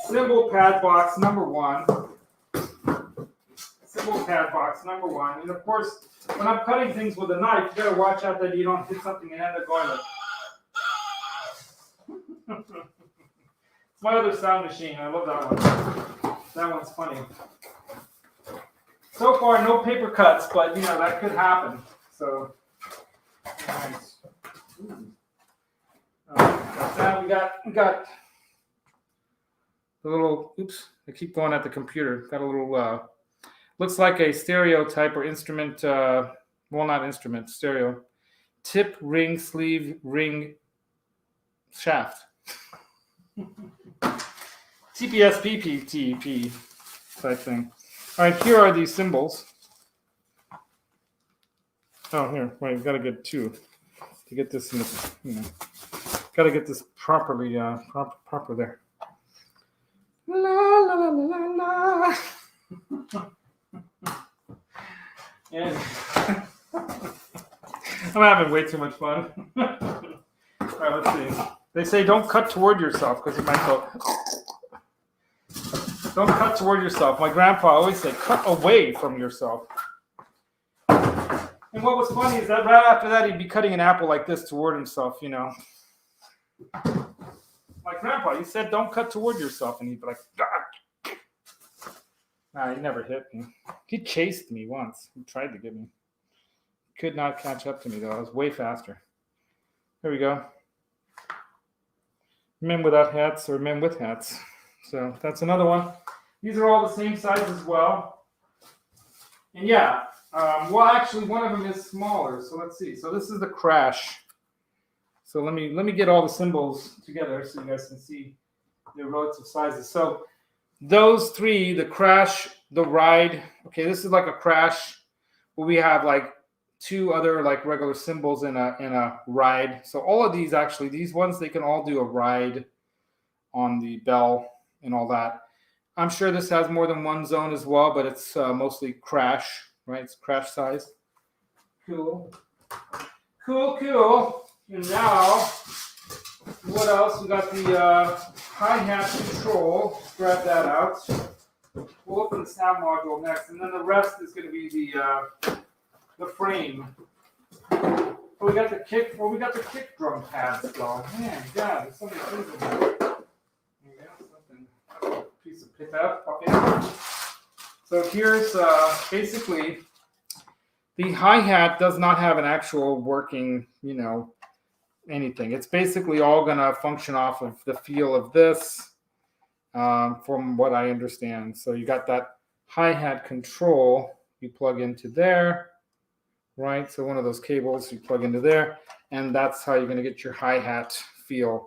cymbal pad box number 1. Cymbal pad box number 1. And of course, when I'm cutting things with a knife, you gotta watch out that you don't hit something and end up going like. It's my other sound machine. I love that one. That one's funny. So far, no paper cuts, but you know that could happen. So, nice. Got that. We got the little. Oops! I keep going at the computer. Got a little. Looks like a stereo type or instrument. Well, not instrument. Stereo. Tip ring sleeve ring shaft. TPS PPTP type thing. All right, here are these cymbals. Oh, here, wait, we've got to get 2 to get this in the, you know, got to get this properly, proper there. La la la la la. And I'm having way too much fun. All right, let's see. They say don't cut toward yourself because you might go. Don't cut toward yourself. My grandpa always said, cut away from yourself. And what was funny is that right after that, he'd be cutting an apple like this toward himself, you know. My grandpa, he said, don't cut toward yourself. And he'd be like, ah. Nah, he never hit me. He chased me once. He tried to get me. Could not catch up to me, though. I was way faster. Here we go. Men without hats or men with hats. So that's another one. These are all the same size as well. And yeah, well, actually, one of them is smaller. So let's see. So this is the crash. So let me get all the cymbals together so you guys can see the relative sizes. So those 3, the crash, the ride. Okay, this is like a crash where we have like 2 other like regular cymbals in a ride. So all of these actually, these ones, they can all do a ride on the bell and all that. I'm sure this has more than 1 zone as well, but it's mostly crash, right? It's crash size. Cool. Cool. And now, what else? We got the hi-hat control. Let's grab that out. We'll open the sound module next, and then the rest is going to be the frame. We got the kick. Well, we got the kick drum pads, though. Man, God, there's so many things in there. Piece of paper. Okay. So here's basically the hi-hat does not have an actual working, you know, anything. It's basically all going to function off of the feel of this, from what I understand. So you got that hi-hat control you plug into there, right? So one of those cables you plug into there, and that's how you're going to get your hi-hat feel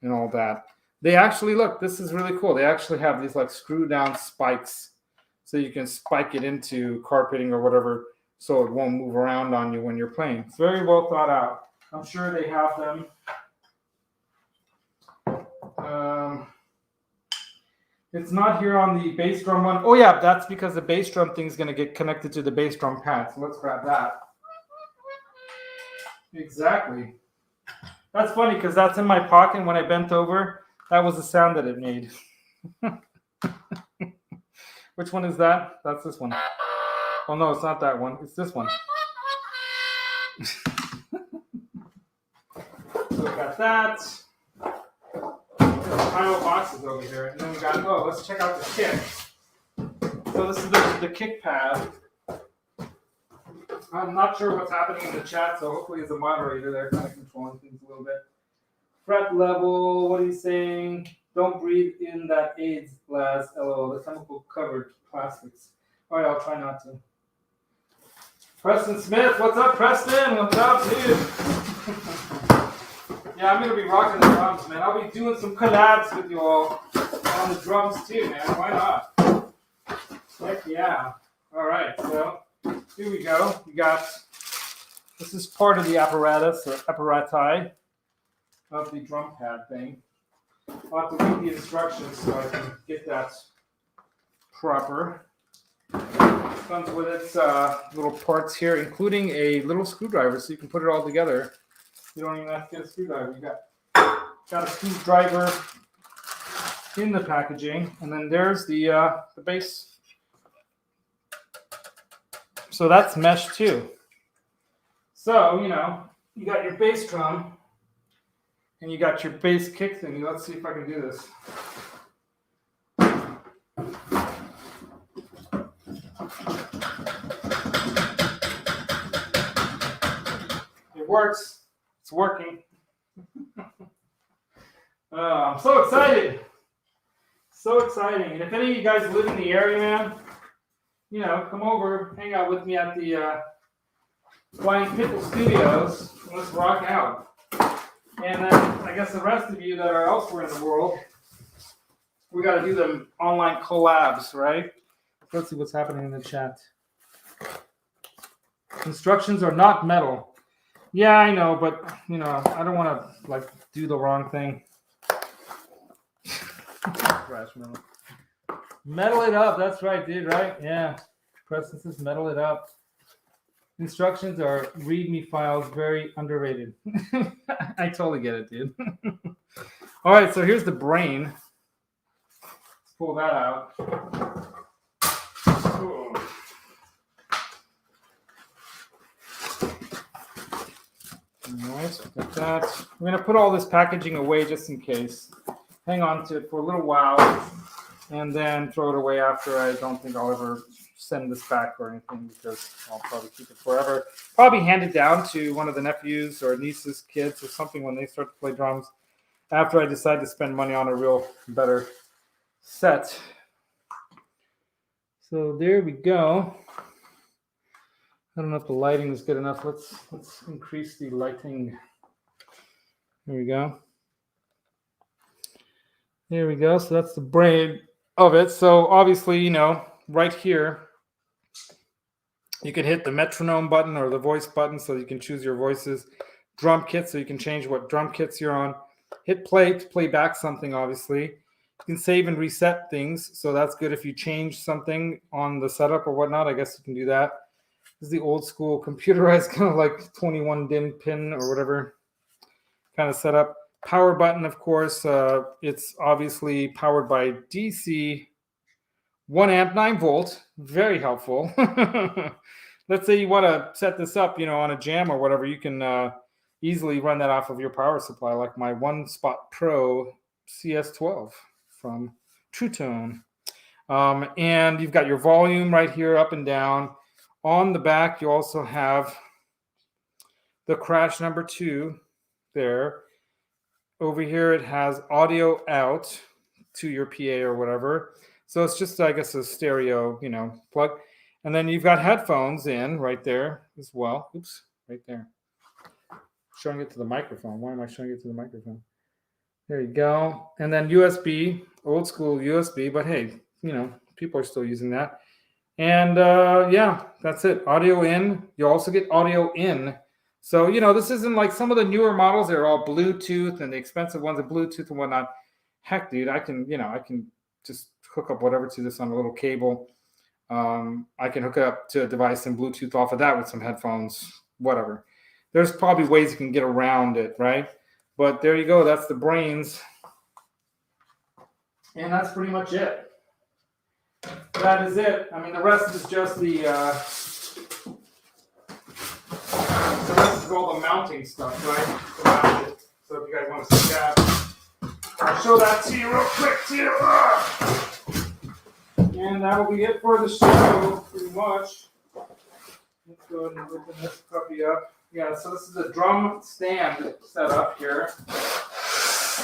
and all that. They actually, look, this is really cool. They actually have these like screw down spikes so you can spike it into carpeting or whatever so it won't move around on you when you're playing. It's very well thought out. I'm sure they have them. It's not here on the bass drum one. Oh yeah, that's because the bass drum thing is going to get connected to the bass drum pad. So let's grab that. Exactly. That's funny because that's in my pocket. When I bent over, that was the sound that it made. Which one is that? That's this one. Oh no, it's not that one. It's this one. So we got that. There's pile of boxes over here. And then we got, oh, let's check out the kick. So this is the kick pad. I'm not sure what's happening in the chat, so hopefully as a moderator they're kind of controlling things a little bit. Fret level, what are you saying? Don't breathe in that AIDS, Laz, LOL, the chemical covered plastics. All right, I'll try not to. Preston Smith, what's up, Preston? What's up, dude? Yeah, I'm going to be rocking the drums, man. I'll be doing some collabs with you all on the drums too, man. Why not? Heck yeah. All right, so here we go. We got, this is part of the apparatus, or apparati of the drum pad thing. I'll have to read the instructions so I can get that proper. Comes with its little parts here, including a little screwdriver, so you can put it all together. You don't even have to get a screwdriver. You got a screwdriver in the packaging, and then there's the base. So that's mesh too. So you got your bass drum, and you got your bass kick thingy. Let's see if I can do this. It works. It's working. I'm so excited. So exciting. And if any of you guys live in the area, man, come over, hang out with me at the Pickle Studios. Let's rock out. And then I guess the rest of you that are elsewhere in the world, we got to do them online collabs, right? Let's see what's happening in the chat. Instructions are not metal. Yeah, I know, but I don't want to do the wrong thing. Metal it up. That's right, dude. Right? Yeah. Preston says metal it up. Instructions are README files. Very underrated. I totally get it, dude. All right, so here's the brain. Let's pull that out. Ooh. All right, so got that. We're going to put all this packaging away just in case. Hang on to it for a little while and then throw it away after. I don't think I'll ever send this back or anything because I'll probably keep it forever. Probably hand it down to one of the nephews or niece's kids or something when they start to play drums after I decide to spend money on a real better set. So there we go. I don't know if the lighting is good enough. Let's increase the lighting. There we go. There we go. So that's the brain of it. So obviously, right here, you can hit the metronome button or the voice button so you can choose your voices. Drum kit, so you can change what drum kits you're on. Hit play to play back something, obviously. You can save and reset things. So that's good if you change something on the setup or whatnot. I guess you can do that. This is the old school computerized kind of like 21 DIN pin or whatever kind of setup. Power button, of course, it's obviously powered by DC 1 amp 9 volt. Very helpful. Let's say you want to set this up, on a jam or whatever. You can easily run that off of your power supply, like my One Spot Pro CS12 from True Tone. And you've got your volume right here, up and down. On the back, you also have the crash number 2 there. Over here, it has audio out to your PA or whatever. So it's just, I guess, a stereo, plug. And then you've got headphones in right there as well. Oops, right there. Showing it to the microphone. Why am I showing it to the microphone? There you go. And then USB, old school USB. But hey, people are still using that. And yeah, that's it. Audio in. You also get audio in. So, this isn't like some of the newer models. They're all Bluetooth, and the expensive ones are Bluetooth and whatnot. Heck, dude, I can just hook up whatever to this on a little cable. I can hook it up to a device and Bluetooth off of that with some headphones, whatever. There's probably ways you can get around it, right? But there you go. That's the brains. And that's pretty much it. That is it. I mean, the rest is just the rest is all the mounting stuff, right? Around it. So if you guys want to see that, I'll show that to you real quick too. And that'll be it for the show, pretty much. Let's go ahead and open this puppy up. Yeah, so this is a drum stand set up here.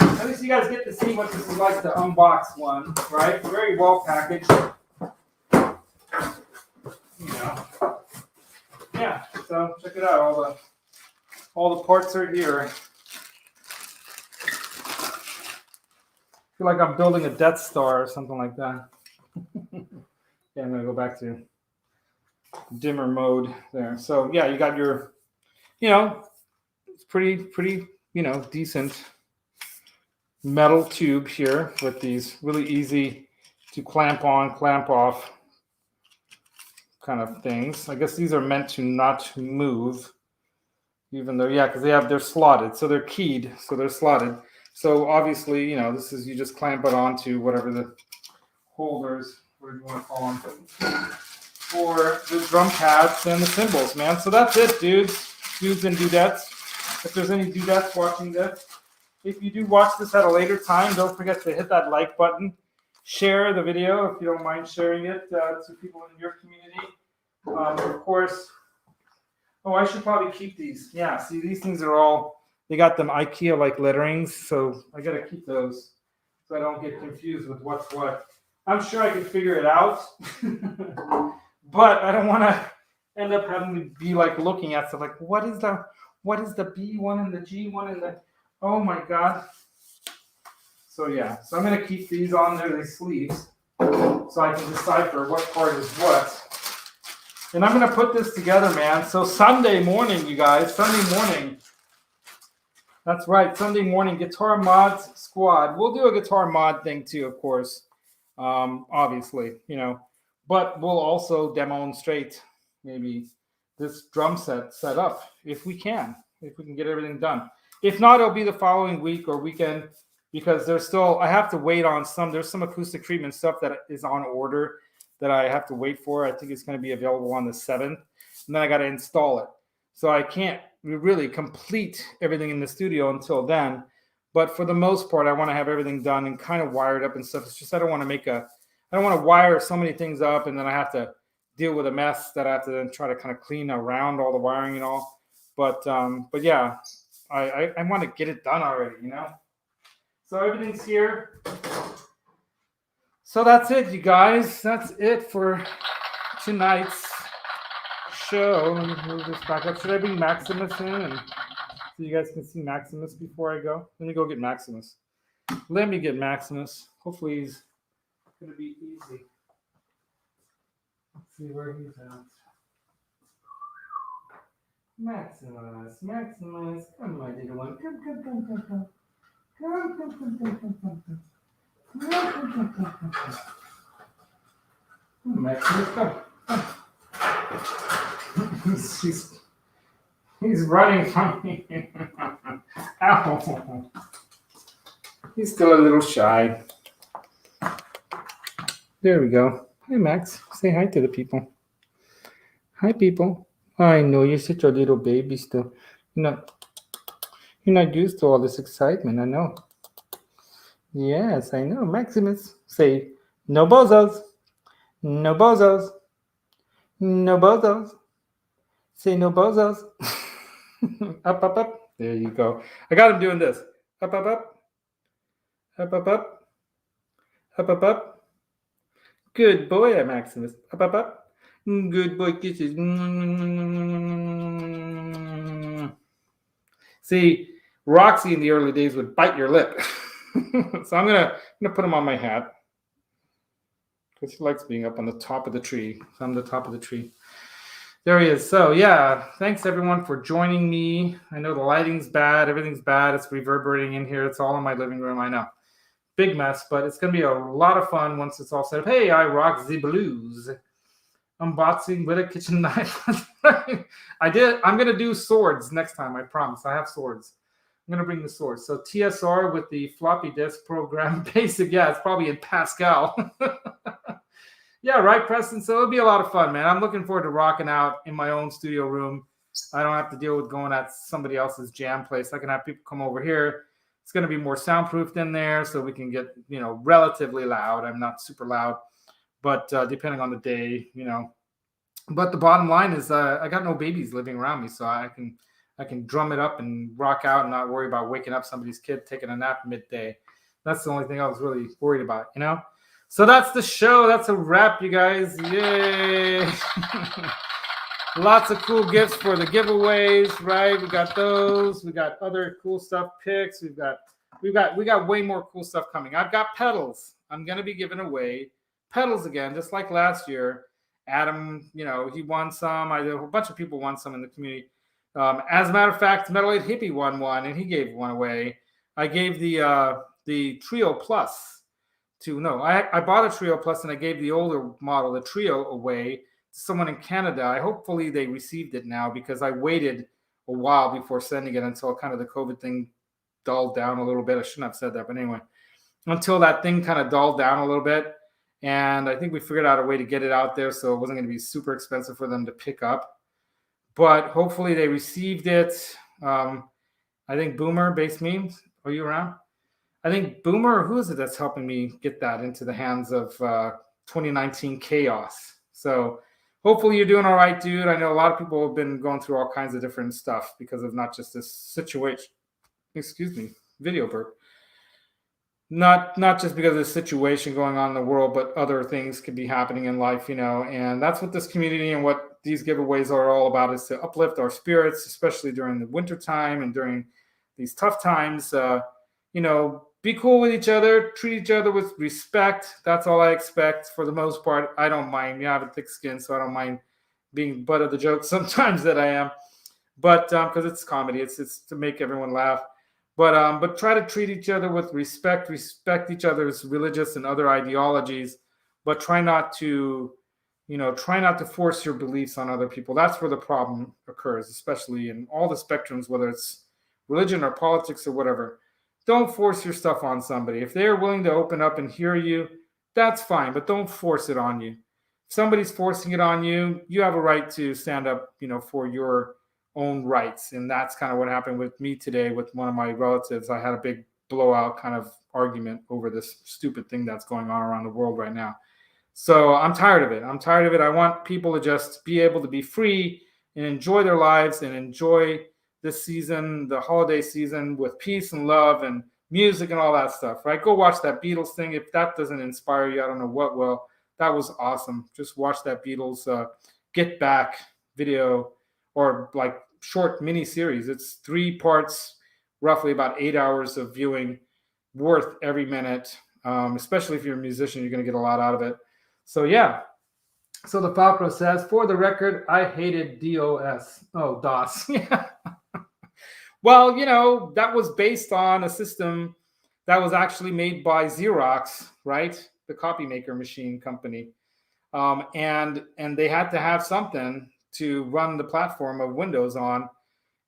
At least you guys get to see what this is like to unbox one, right? Very well packaged. Yeah, so check it out. All the parts are here. I feel like I'm building a Death Star or something like that. Yeah, I'm gonna go back to dimmer mode there. So yeah, you got your, it's pretty, decent metal tube here with these really easy to clamp on, clamp off kind of things. I guess these are meant to not move, even though, yeah, because they're slotted, so they're keyed, so they're slotted. So obviously, this is, you just clamp it onto whatever the holders, whatever you want to call them, for the drum pads and the cymbals, man. So that's it, dudes and dudettes. If there's any dudettes watching this, if you do watch this at a later time, don't forget to hit that like button. Share the video if you don't mind sharing it to people in your community. Of course. Oh, I should probably keep these. Yeah, see, these things are all, they got them IKEA-like letterings, so I got to keep those so I don't get confused with what's what. I'm sure I can figure it out, but I don't want to end up having to be like looking at stuff like, what is the B1 and the G1 and the, oh my God. So yeah, so I'm going to keep these on there, these sleeves, so I can decipher what part is what. And I'm going to put this together, man. So Sunday morning, you guys, Sunday morning. That's right, Sunday morning, Guitar Mods Squad. We'll do a guitar mod thing too, of course, obviously, but we'll also demonstrate maybe this drum set up if we can get everything done. If not, it'll be the following week or weekend, because I have to wait on there's some acoustic treatment stuff that is on order that I have to wait for. I think it's going to be available on the 7th, and then I got to install it. So I can't really complete everything in the studio until then. But for the most part, I want to have everything done and kind of wired up and stuff. It's just I don't want to wire so many things up, and then I have to deal with a mess that I have to then try to kind of clean around all the wiring and all. But yeah, I want to get it done already, So everything's here. So that's it, you guys. That's it for tonight's show. Let me move this back up. Should I bring Maximus in and so you guys can see Maximus before I go? Let me go get Maximus. Let me get Maximus. Hopefully he's going to be easy. Let's see where he's at. Maximus. Come, my little one. Come. Maximus, come. He's running from me. Ow. He's still a little shy. There we go. Hi, Max. Say hi to the people. Hi, people. I know you're such a little baby still. You're not used to all this excitement, I know. Yes, I know. Maximus, say, no bozos. No bozos. No bozos. Say no bozos. Up. There you go. I got him doing this. Up. Up. Good boy, Maximus. Up. Good boy, kisses. See, Roxy in the early days would bite your lip. So I'm gonna put him on my hat because he likes being up on the top of the tree. So I'm the top of the tree. There he is. So yeah, thanks everyone for joining me. I know the lighting's bad, everything's bad. It's reverberating in here. It's all in my living room. I know, big mess, but it's gonna be a lot of fun once it's all set up. Hey, I rock the blues. Unboxing with a kitchen knife. I'm gonna do swords next time. I promise. I have swords. I'm gonna bring the swords. So TSR with the floppy disk program basic. Yeah, it's probably in Pascal. Yeah, right, Preston. So it'll be a lot of fun, man. I'm looking forward to rocking out in my own studio room. I don't have to deal with going at somebody else's jam place. I can have people come over here. It's going to be more soundproofed in there, so we can get, relatively loud. I'm not super loud, but depending on the day, But the bottom line is, I got no babies living around me, so I can drum it up and rock out and not worry about waking up somebody's kid taking a nap midday. That's the only thing I was really worried about, So that's the show. That's a wrap, you guys. Yay! Lots of cool gifts for the giveaways, right? We got those. We got other cool stuff, picks. We got way more cool stuff coming. I've got pedals. I'm gonna be giving away pedals again, just like last year. Adam, he won some. A whole bunch of people won some in the community. As a matter of fact, Metal 8 Hippie won one, and he gave one away. I gave the Trio Plus I bought a Trio Plus, and I gave the older model, the Trio, away someone in Canada. Hopefully they received it now, because I waited a while before sending it until kind of the COVID thing dulled down a little bit. I shouldn't have said that, but anyway, until that thing kind of dulled down a little bit. And I think we figured out a way to get it out there so it wasn't going to be super expensive for them to pick up. But hopefully they received it. I think Boomer, Base Memes, are you around? I think Boomer, who is it that's helping me get that into the hands of 2019 Chaos? So hopefully you're doing all right, dude. I know a lot of people have been going through all kinds of different stuff because of not just this situation. Excuse me, video burp. Not just because of the situation going on in the world, but other things could be happening in life, and that's what this community and what these giveaways are all about, is to uplift our spirits, especially during the winter time and during these tough times. Be cool with each other, treat each other with respect. That's all I expect for the most part. I don't mind. I have a thick skin, so I don't mind being butt of the joke sometimes that I am, but because it's comedy, it's to make everyone laugh. But try to treat each other with respect each other's religious and other ideologies, but try not to force your beliefs on other people. That's where the problem occurs, especially in all the spectrums, whether it's religion or politics or whatever. Don't force your stuff on somebody. If they're willing to open up and hear you, that's fine, but don't force it on you. If somebody's forcing it on you, you have a right to stand up, for your own rights. And that's kind of what happened with me today with one of my relatives. I had a big blowout kind of argument over this stupid thing that's going on around the world right now. So I'm tired of it. I want people to just be able to be free and enjoy their lives and enjoy this season, the holiday season, with peace and love and music and all that stuff, right? Go watch that Beatles thing. If that doesn't inspire you, I don't know what will. That was awesome. Just watch that Beatles Get Back video, or like short mini series. It's 3 parts, roughly about 8 hours of viewing, worth every minute. Especially if you're a musician, you're going to get a lot out of it. So yeah. So the Falco says, for the record, I hated DOS. Oh, DOS. Yeah. Well, that was based on a system that was actually made by Xerox, right? The copy maker machine company. And they had to have something to run the platform of Windows on.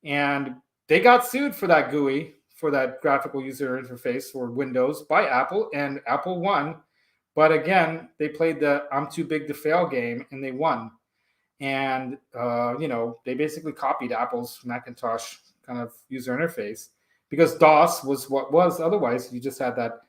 And they got sued for that GUI, for that graphical user interface for Windows, by Apple, and Apple won. But again, they played the I'm too big to fail game, and they won. And, they basically copied Apple's Macintosh kind of user interface, because DOS was what was. Otherwise, you just had that,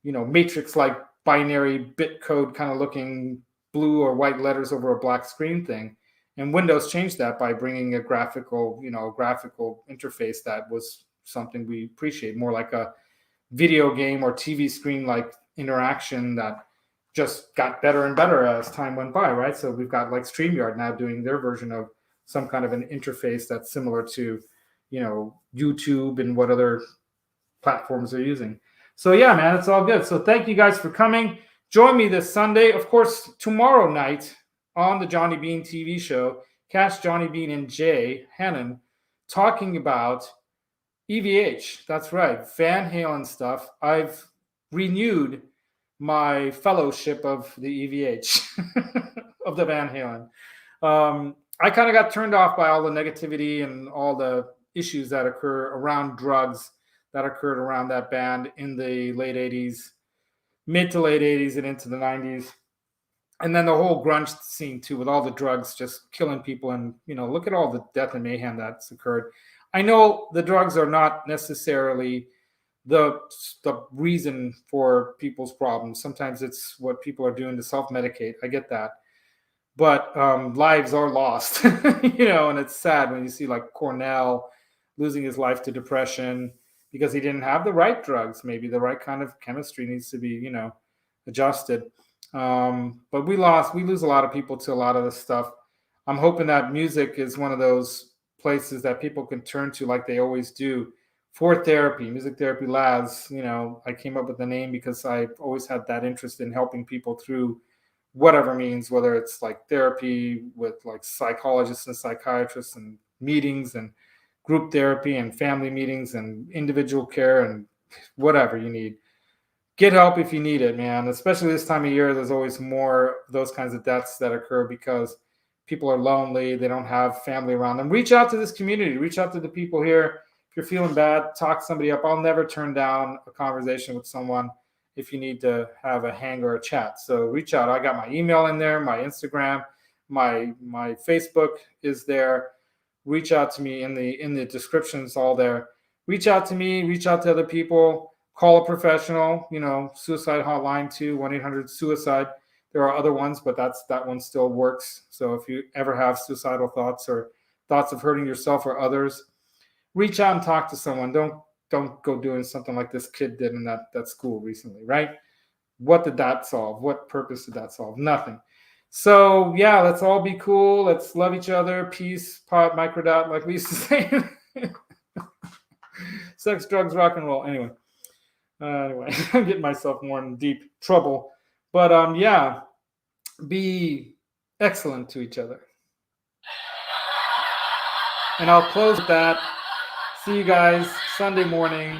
matrix-like binary bit code kind of looking blue or white letters over a black screen thing. And Windows changed that by bringing a graphical interface that was something we appreciate, more like a video game or TV screen-like interaction that just got better and better as time went by, right? So we've got like StreamYard now doing their version of some kind of an interface that's similar to, YouTube and what other platforms they're using. So yeah, man, it's all good. So thank you guys for coming. Join me this Sunday. Of course, tomorrow night on the Johnny Beane TV show, catch Johnny Beane and Jay Hannon talking about EVH. That's right, Van Halen stuff. I've renewed my fellowship of the EVH, of the Van Halen. I kind of got turned off by all the negativity and all the issues that occur around drugs that occurred around that band in the late 80s, mid to late 80s and into the 90s. And then the whole grunge scene too, with all the drugs just killing people. And, look at all the death and mayhem that's occurred. I know the drugs are not necessarily the reason for people's problems. Sometimes it's what people are doing to self-medicate. I get that. But lives are lost, and it's sad when you see like Cornell losing his life to depression because he didn't have the right drugs. Maybe the right kind of chemistry needs to be, adjusted. But we lose a lot of people to a lot of this stuff. I'm hoping that music is one of those places that people can turn to, like they always do, for therapy. MusicTherapyLaz. I came up with the name because I've always had that interest in helping people through whatever means, whether it's like therapy with like psychologists and psychiatrists and meetings and group therapy and family meetings and individual care and whatever you need. Get help if you need it, man. Especially this time of year, there's always more of those kinds of deaths that occur because people are lonely, they don't have family around them, reach out to this community, reach out to the people here. If you're feeling bad, talk somebody up. I'll never turn down a conversation with someone if you need to have a hang or a chat. So reach out. I got my email in there, my Instagram, my Facebook is there. Reach out to me in the description. It's all there. Reach out to me, reach out to other people, call a professional, suicide hotline too, 1-800-SUICIDE. There are other ones, but that one still works. So if you ever have suicidal thoughts or thoughts of hurting yourself or others, reach out and talk to someone. Don't go doing something like this kid did in that school recently, right? What did that solve? What purpose did that solve? Nothing. So yeah, let's all be cool. Let's love each other. Peace, pot, microdot, like we used to say. Sex, drugs, rock and roll. Anyway, I'm getting myself more in deep trouble. But yeah, be excellent to each other. And I'll close with that. See you guys Sunday morning.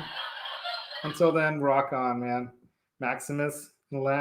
Until then, rock on, man. Maximus Laz.